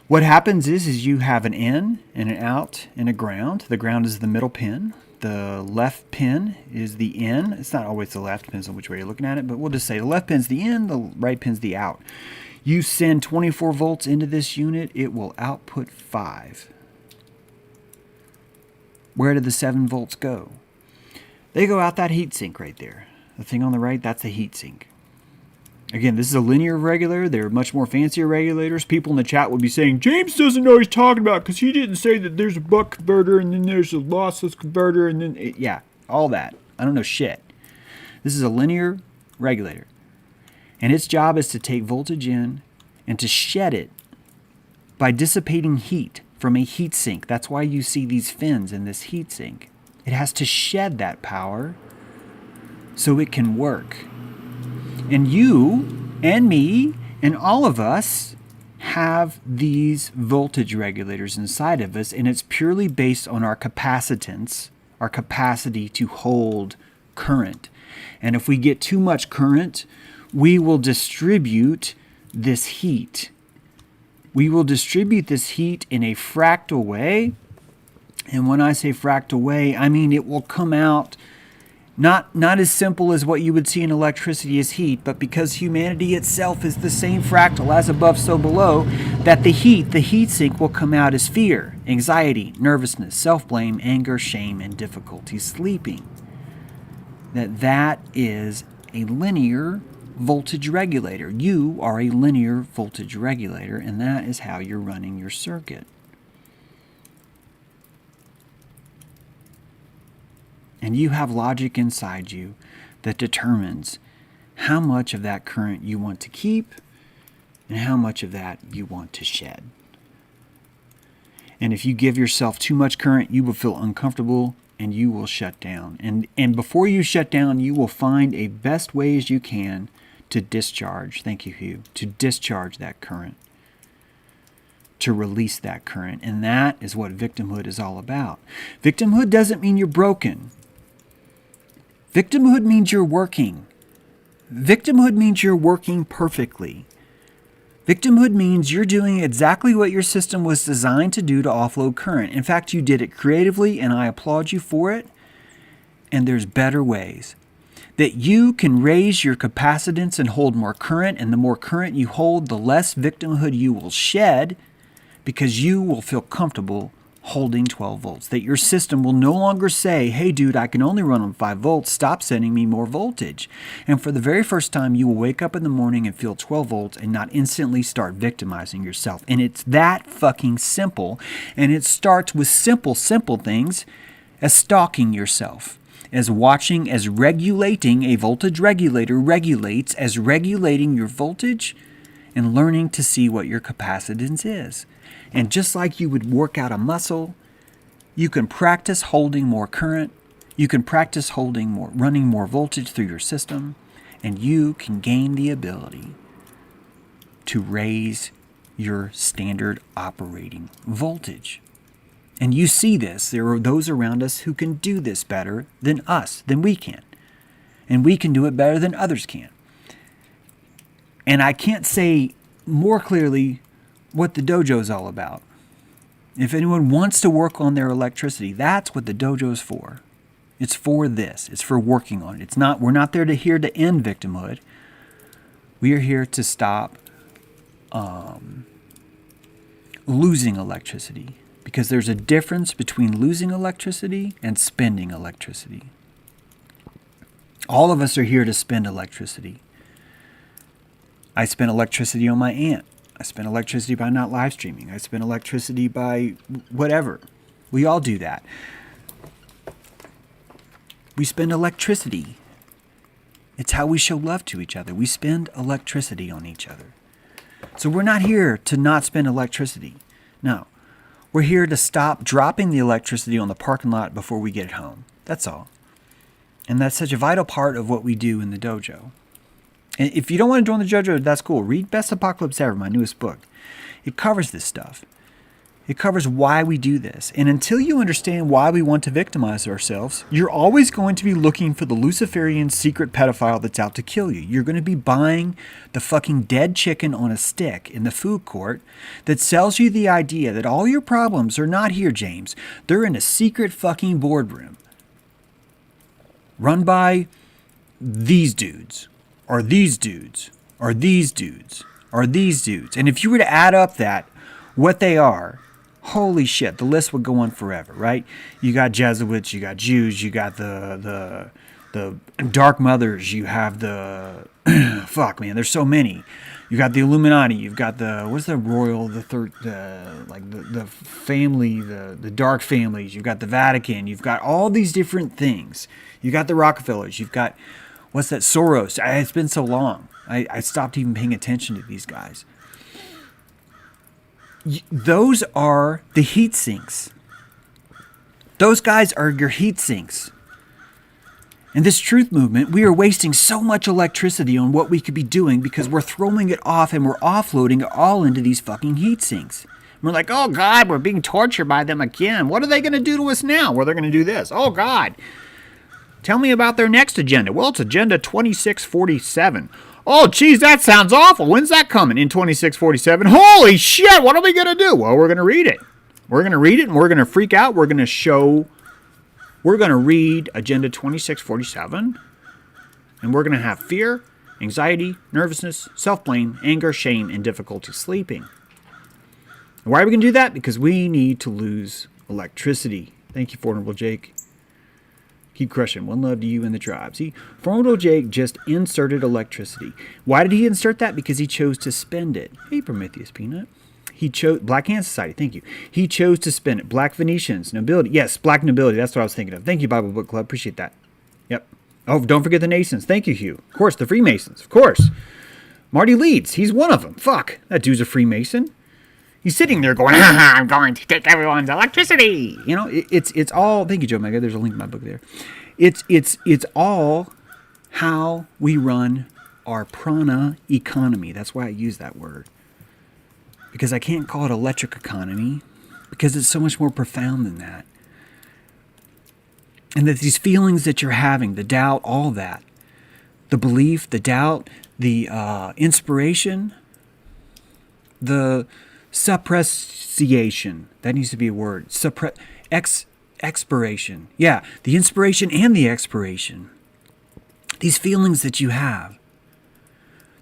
what happens is you have an in and an out and a ground. The ground is the middle pin. The left pin is the in. It's not always the left, depends on which way you're looking at it, but we'll just say the left pin's the in, the right pin's the out. You send 24 volts into this unit, it will output 5. Where did the 7 volts go? They go out that heat sink right there. The thing on the right, that's the heat sink. Again, this is a linear regulator. They're much more fancier regulators. People in the chat will be saying, James doesn't know what he's talking about because he didn't say that there's a buck converter and then there's a lossless converter and then, yeah, all that. I don't know shit. This is a linear regulator. And its job is to take voltage in and to shed it by dissipating heat from a heat sink. That's why you see these fins in this heat sink. It has to shed that power so it can work. And you and me and all of us have these voltage regulators inside of us, and it's purely based on our capacitance, our capacity to hold current. And if we get too much current, we will distribute this heat. We will distribute this heat in a fractal way. And when I say fractal way, I mean it will come out not as simple as what you would see in electricity as heat, but because humanity itself is the same fractal as above, so below, that the heat sink will come out as fear, anxiety, nervousness, self-blame, anger, shame, and difficulty sleeping. That is a linear voltage regulator. You are a linear voltage regulator, and that is how you're running your circuit. And you have logic inside you that determines how much of that current you want to keep and how much of that you want to shed. And if you give yourself too much current, you will feel uncomfortable and you will shut down. And before you shut down, you will find a best way as you can to discharge, thank you, Hugh, to discharge that current, to release that current. And that is what victimhood is all about. Victimhood doesn't mean you're broken. Victimhood means you're working. Victimhood means you're working perfectly. Victimhood means you're doing exactly what your system was designed to do to offload current. In fact, you did it creatively, and I applaud you for it. And there's better ways. That you can raise your capacitance and hold more current, and the more current you hold, the less victimhood you will shed, because you will feel comfortable holding 12 volts. That your system will no longer say, hey dude, I can only run on 5 volts, stop sending me more voltage. And for the very first time, you will wake up in the morning and feel 12 volts and not instantly start victimizing yourself. And it's that fucking simple. And it starts with simple things as stalking yourself, as watching, as regulating. A voltage regulator regulates as regulating your voltage and learning to see what your capacitance is. And just like you would work out a muscle, you can practice holding more current, you can practice running more voltage through your system, and you can gain the ability to raise your standard operating voltage. And you see this. There are those around us who can do this better than we can. And we can do it better than others can. And I can't say more clearly what the dojo is all about. If anyone wants to work on their electricity, that's what the dojo is for. It's for this. It's for working on it. We're not here to end victimhood. We are here to stop losing electricity. Because there's a difference between losing electricity and spending electricity. All of us are here to spend electricity. I spent electricity on my aunt. I spent electricity by not live streaming. I spent electricity by whatever. We all do that. We spend electricity. It's how we show love to each other. We spend electricity on each other. So we're not here to not spend electricity. No. We're here to stop dropping the electricity on the parking lot before we get home. That's all. And that's such a vital part of what we do in the dojo. And if you don't want to join the dojo, that's cool. Read Best Apocalypse Ever, my newest book. It covers this stuff. It covers why we do this. And until you understand why we want to victimize ourselves, you're always going to be looking for the Luciferian secret pedophile that's out to kill you. You're going to be buying the fucking dead chicken on a stick in the food court that sells you the idea that all your problems are not here, James. They're in a secret fucking boardroom run by these dudes, or these dudes, or these dudes, or these dudes. And if you were to add up what they are, holy shit, the list would go on forever, right? You got Jesuits, you got Jews, you got the Dark Mothers, you have the fuck, man, there's so many. You got the Illuminati, you've got the family, the dark families, you've got the Vatican, you've got all these different things. You got the Rockefellers, you've got Soros. It's been so long. I stopped even paying attention to these guys. Those are the heat sinks. Those guys are your heat sinks. In this truth movement, we are wasting so much electricity on what we could be doing because we're throwing it off and we're offloading it all into these fucking heat sinks. We're like, oh God, we're being tortured by them again. What are they going to do to us now? Well, they're going to do this. Oh God. Tell me about their next agenda. Well, it's Agenda 2647. Oh, geez, that sounds awful. When's that coming? In 2647? Holy shit, what are we going to do? Well, we're going to read it. We're going to read it and we're going to freak out. We're going to read Agenda 2647 and we're going to have fear, anxiety, nervousness, self-blame, anger, shame, and difficulty sleeping. And why are we going to do that? Because we need to lose electricity. Thank you, Formidable Jake. Keep crushing. One love to you and the tribe. See, Formidable Jake just inserted electricity. Why did he insert that? Because he chose to spend it. Hey, Prometheus Peanut. He chose Black Hand Society. Thank you. He chose to spend it. Black Venetians, nobility. Yes, black nobility. That's what I was thinking of. Thank you, Bible Book Club. Appreciate that. Yep. Oh, don't forget the Nasons. Thank you, Hugh. Of course, the Freemasons. Of course. Marty Leeds. He's one of them. Fuck. That dude's a Freemason. He's sitting there going, I'm going to take everyone's electricity. You know, it's all, thank you, Joe Mega. There's a link in my book there. It's all how we run our prana economy. That's why I use that word. Because I can't call it electric economy because it's so much more profound than that. And that these feelings that you're having, the doubt, all that, the belief, the doubt, the inspiration, the suppressiation. That needs to be a word. Expiration. Yeah, the inspiration and the expiration. These feelings that you have,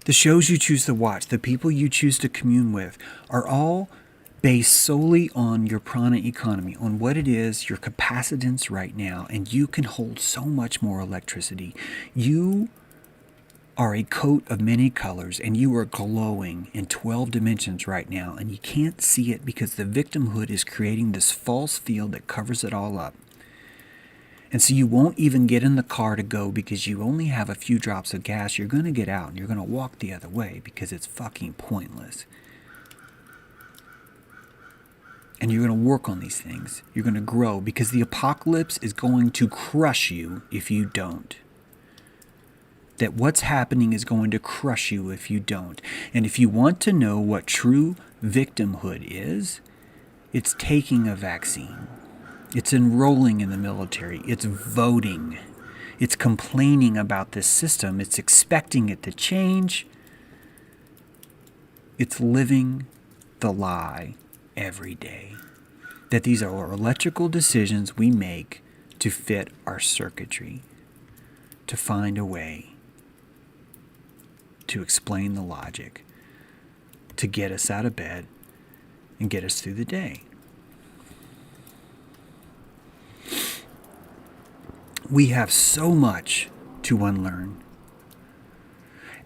the shows you choose to watch, the people you choose to commune with, are all based solely on your prana economy, on what it is, your capacitance right now, and you can hold so much more electricity. You are a coat of many colors, and you are glowing in 12 dimensions right now, and you can't see it because the victimhood is creating this false field that covers it all up. And so you won't even get in the car to go because you only have a few drops of gas. You're going to get out and you're going to walk the other way because it's fucking pointless. And you're going to work on these things. You're going to grow because the apocalypse is going to crush you if you don't. That what's happening is going to crush you if you don't. And if you want to know what true victimhood is, it's taking a vaccine. It's enrolling in the military. It's voting. It's complaining about this system. It's expecting it to change. It's living the lie every day. That these are electrical decisions we make to fit our circuitry, to find a way to explain the logic, to get us out of bed and get us through the day. We have so much to unlearn.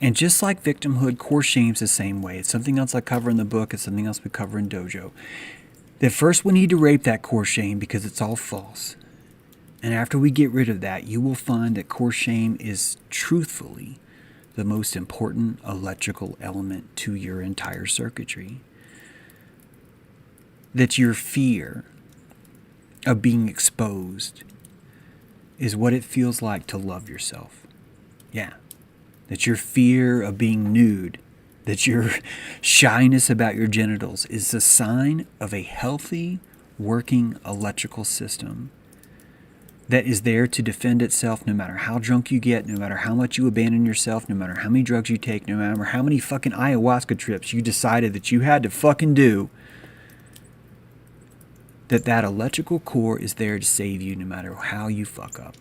And just like victimhood, core shame's the same way. It's something else I cover in the book. It's something else we cover in Dojo. That first we need to rape that core shame because it's all false. And after we get rid of that, you will find that core shame is truthfully the most important electrical element to your entire circuitry. That your fear of being exposed is what it feels like to love yourself. Yeah. That your fear of being nude, that your shyness about your genitals is a sign of a healthy, working electrical system that is there to defend itself no matter how drunk you get, no matter how much you abandon yourself, no matter how many drugs you take, no matter how many fucking ayahuasca trips you decided that you had to fucking do. That electrical core is there to save you no matter how you fuck up.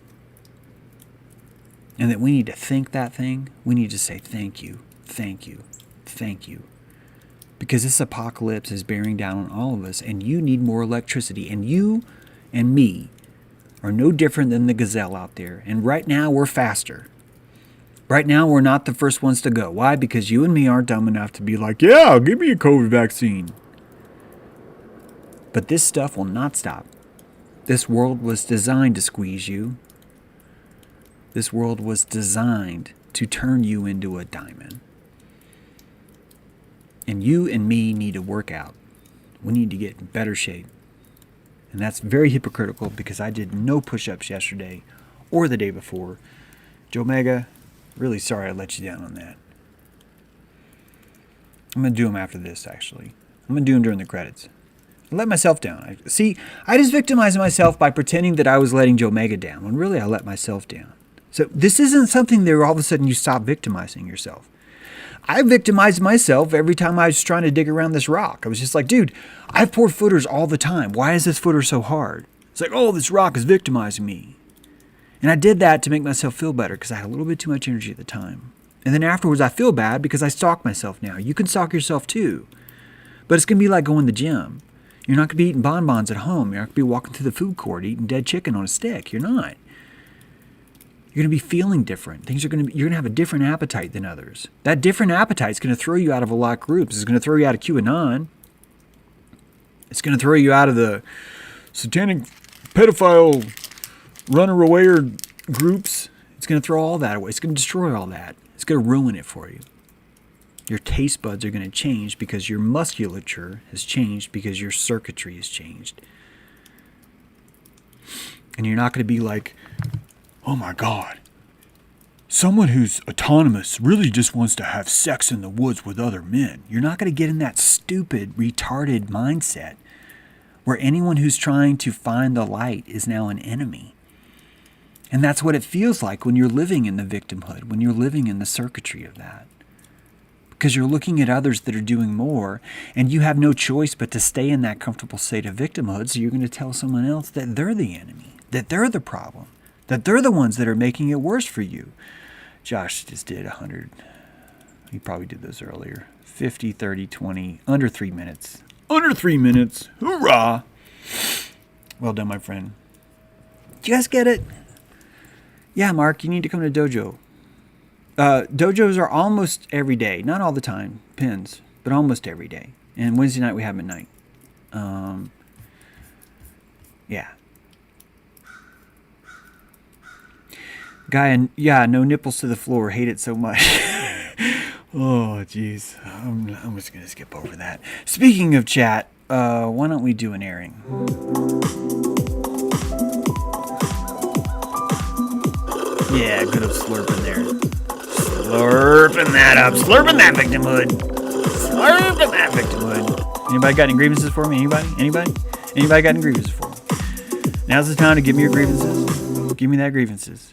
And that we need to think that thing. We need to say thank you, thank you, thank you. Because this apocalypse is bearing down on all of us, and you need more electricity. And you and me are no different than the gazelle out there. And right now we're faster. Right now we're not the first ones to go. Why? Because you and me aren't dumb enough to be like, yeah, give me a COVID vaccine. But this stuff will not stop. This world was designed to squeeze you. This world was designed to turn you into a diamond. And you and me need to work out. We need to get in better shape. And that's very hypocritical because I did no push-ups yesterday or the day before. Joe Mega, really sorry I let you down on that. I'm going to do them after this, actually. I'm going to do them during the credits. I let myself down. I just victimized myself by pretending that I was letting Joe Mega down, when really I let myself down. So this isn't something that all of a sudden you stop victimizing yourself. I victimized myself every time I was trying to dig around this rock. I was just like, dude, I've poured footers all the time. Why is this footer so hard? It's like, oh, this rock is victimizing me. And I did that to make myself feel better because I had a little bit too much energy at the time. And then afterwards I feel bad because I stalk myself now. You can stalk yourself too. But it's going to be like going to the gym. You're not going to be eating bonbons at home. You're not going to be walking through the food court eating dead chicken on a stick. You're not. You're going to be feeling different. You're going to have a different appetite than others. That different appetite is going to throw you out of a lot of groups. It's going to throw you out of QAnon. It's going to throw you out of the satanic pedophile runner-awayer groups. It's going to throw all that away. It's going to destroy all that. It's going to ruin it for you. Your taste buds are going to change because your musculature has changed because your circuitry has changed. And you're not going to be like, oh my God, someone who's autonomous really just wants to have sex in the woods with other men. You're not going to get in that stupid, retarded mindset where anyone who's trying to find the light is now an enemy. And that's what it feels like when you're living in the victimhood, when you're living in the circuitry of that. Because you're looking at others that are doing more, and you have no choice but to stay in that comfortable state of victimhood, so you're going to tell someone else that they're the enemy, that they're the problem, that they're the ones that are making it worse for you. Josh just did 100. He probably did those earlier. 50, 30, 20, under 3 minutes. Under 3 minutes. Hoorah! Well done, my friend. Do you guys get it? Yeah, Mark, you need to come to dojo. Dojos are almost every day. Not all the time. Depends. But almost every day. And Wednesday night we have them at night. Yeah. Guy, yeah, no nipples to the floor. Hate it so much. Oh, jeez. I'm just going to skip over that. Speaking of chat, why don't we do an airing? Yeah, good old slurping there. Slurping that up. Slurping that victimhood. Slurping that victimhood. Anybody got any grievances for me? Anybody? Anybody got any grievances for me? Now's the time to give me your grievances. Give me that grievances.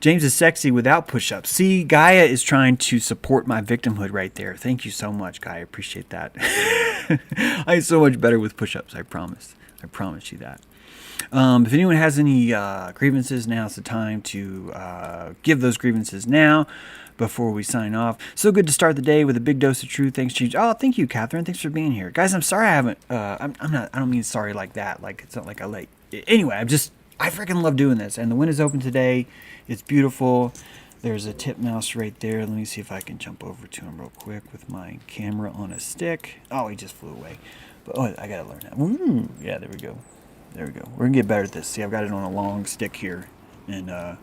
James is sexy without push-ups. See, Gaia is trying to support my victimhood right there. Thank you so much, Gaia. I appreciate that. I'm so much better with push-ups, I promise. I promise you that. If anyone has any grievances, now's the time to give those grievances now before we sign off. So good to start the day with a big dose of truth. Thanks, James. Oh, thank you, Catherine. Thanks for being here. Guys, I'm sorry I haven't... I don't mean sorry like that. Like, it's not like I late. Anyway, I freaking love doing this. And the wind is open today. It's beautiful. There's a titmouse right there. Let me see if I can jump over to him real quick with my camera on a stick. Oh, he just flew away. But I gotta learn that. Ooh, yeah, there we go. There we go. We're gonna get better at this. See, I've got it on a long stick here, and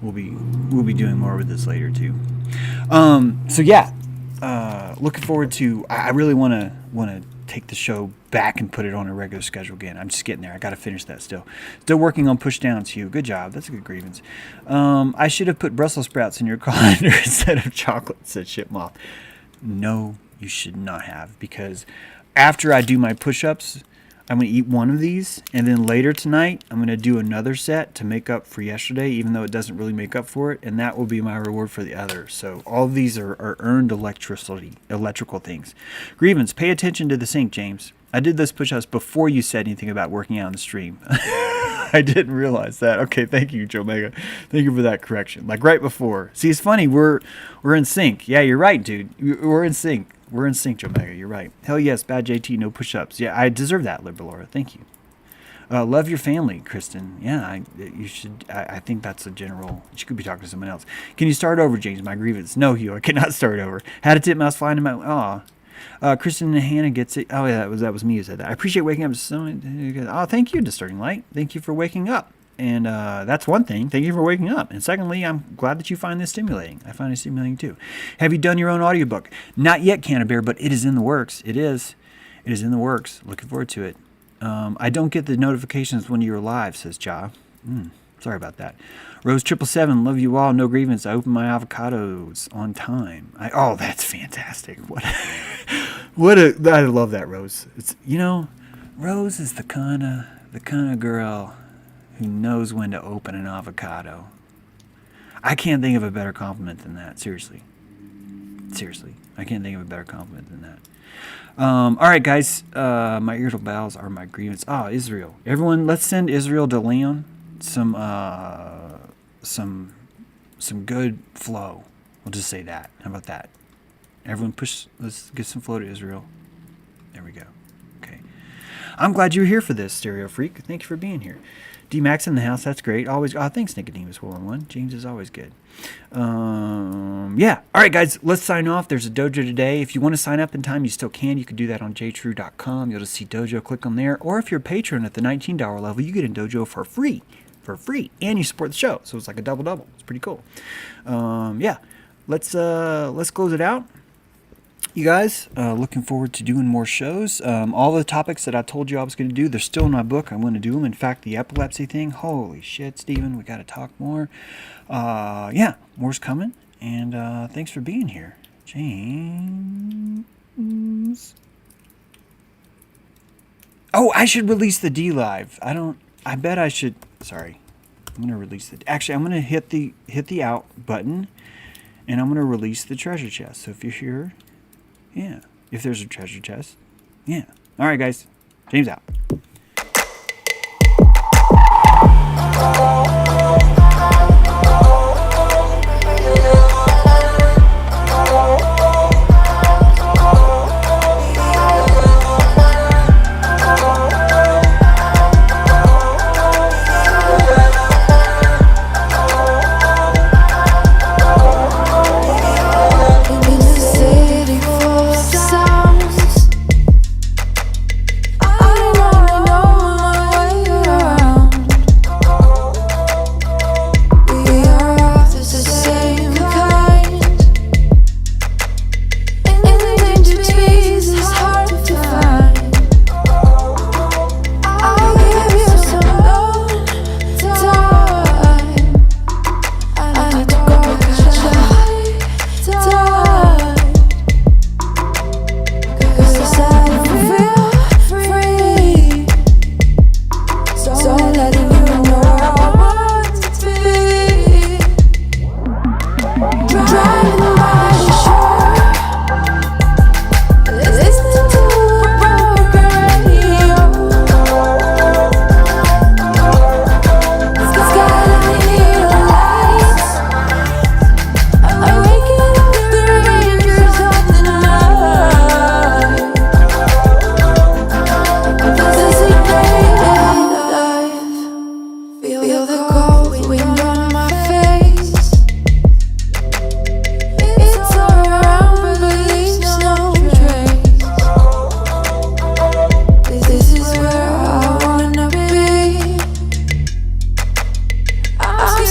we'll be doing more with this later too. So yeah, looking forward to. I really wanna take the show back and put it on a regular schedule again. I'm just getting there. I got to finish that still. Still working on push downs, Hugh. Good job. That's a good grievance. I should have put Brussels sprouts in your calendar instead of chocolate, said Shipmoth. No, you should not have, because after I do my push-ups, I'm going to eat one of these, and then later tonight, I'm going to do another set to make up for yesterday, even though it doesn't really make up for it, and that will be my reward for the other. So all of these are earned electrical things. Grievance, pay attention to the sink, James. I did those push-ups before you said anything about working out on the stream. I didn't realize that. Okay, thank you, Joe Mega. Thank you for that correction. Like right before. See, it's funny. We're in sync. Yeah, you're right, dude. We're in sync. We're in sync, Joe Mega. You're right. Hell yes, bad JT, no push-ups. Yeah, I deserve that, Liberalora. Thank you. Love your family, Kristen. Yeah, you should. I think that's a general. You could be talking to someone else. Can you start over, James? My grievance. No, Hugh, I cannot start over. Had a titmouse flying in my. Aw. Kristen and Hannah gets it. Oh, yeah, that was me who said that. I appreciate waking up. Oh, thank you, Distorting Light. Thank you for waking up. And that's one thing. Thank you for waking up. And secondly, I'm glad that you find this stimulating. I find it stimulating too. Have you done your own audiobook? Not yet, Canterbury, but it is in the works. It is. It is in the works. Looking forward to it. I don't get the notifications when you're live, says Ja. Sorry about that. Rose 777, love you all. No grievance. I open my avocados on time. Oh, that's fantastic. I love that, Rose. It's Rose is the kind of girl who knows when to open an avocado. I can't think of a better compliment than that. Seriously, I can't think of a better compliment than that. All right, guys. My irritable bowels are my grievance. Israel. Everyone, let's send Israel to Leon some good flow. We'll just say that. How about that? Everyone let's get some flow to Israel. There we go. Okay. I'm glad you were here for this, Stereo Freak. Thank you for being here. D-Max in the house. That's great. Always. Thanks, Nicodemus411. James is always good. Yeah. All right, guys. Let's sign off. There's a dojo today. If you want to sign up in time, you still can. You can do that on jtrue.com. You'll just see dojo. Click on there. Or if you're a patron at the $19 level, you get in dojo for free. And you support the show. So it's like a double. It's pretty cool. Yeah. Let's close it out. You guys, looking forward to doing more shows. All the topics that I told you I was going to do, they're still in my book. I'm going to do them. In fact, the epilepsy thing, holy shit, Steven, we got to talk more. Yeah, more's coming. And thanks for being here. James. Oh, I should release the D Live. I bet I should. Sorry. I'm going to release it. Actually, I'm going to hit the out button, and I'm going to release the treasure chest. So if you're here, yeah. If there's a treasure chest, yeah. All right, guys. James out.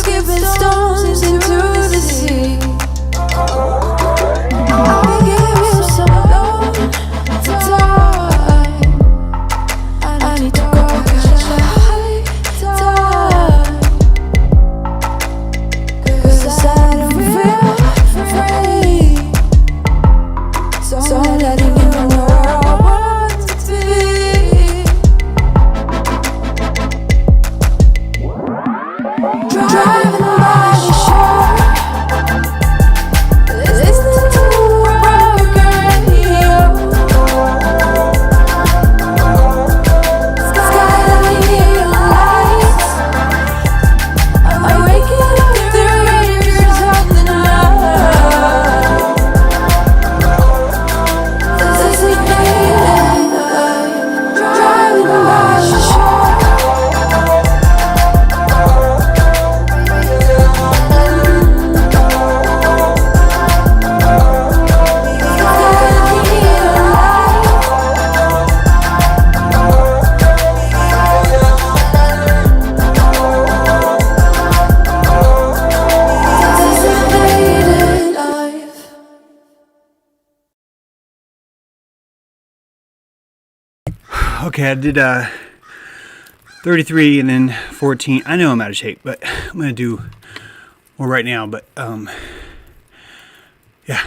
skipping stones into the sea. I give you some alone time. I need to go catch a high tide. 'Cause I don't feel free. So I'm letting you know where I want to be. Driving by the shore, listening to a broken radio. Skyline neon lights. I'm waking up the rangers of the night. Designated life, driving by the shore. Designated life. Okay, I did 33 and then 14. I know I'm out of shape, but I'm gonna do more right now. But yeah.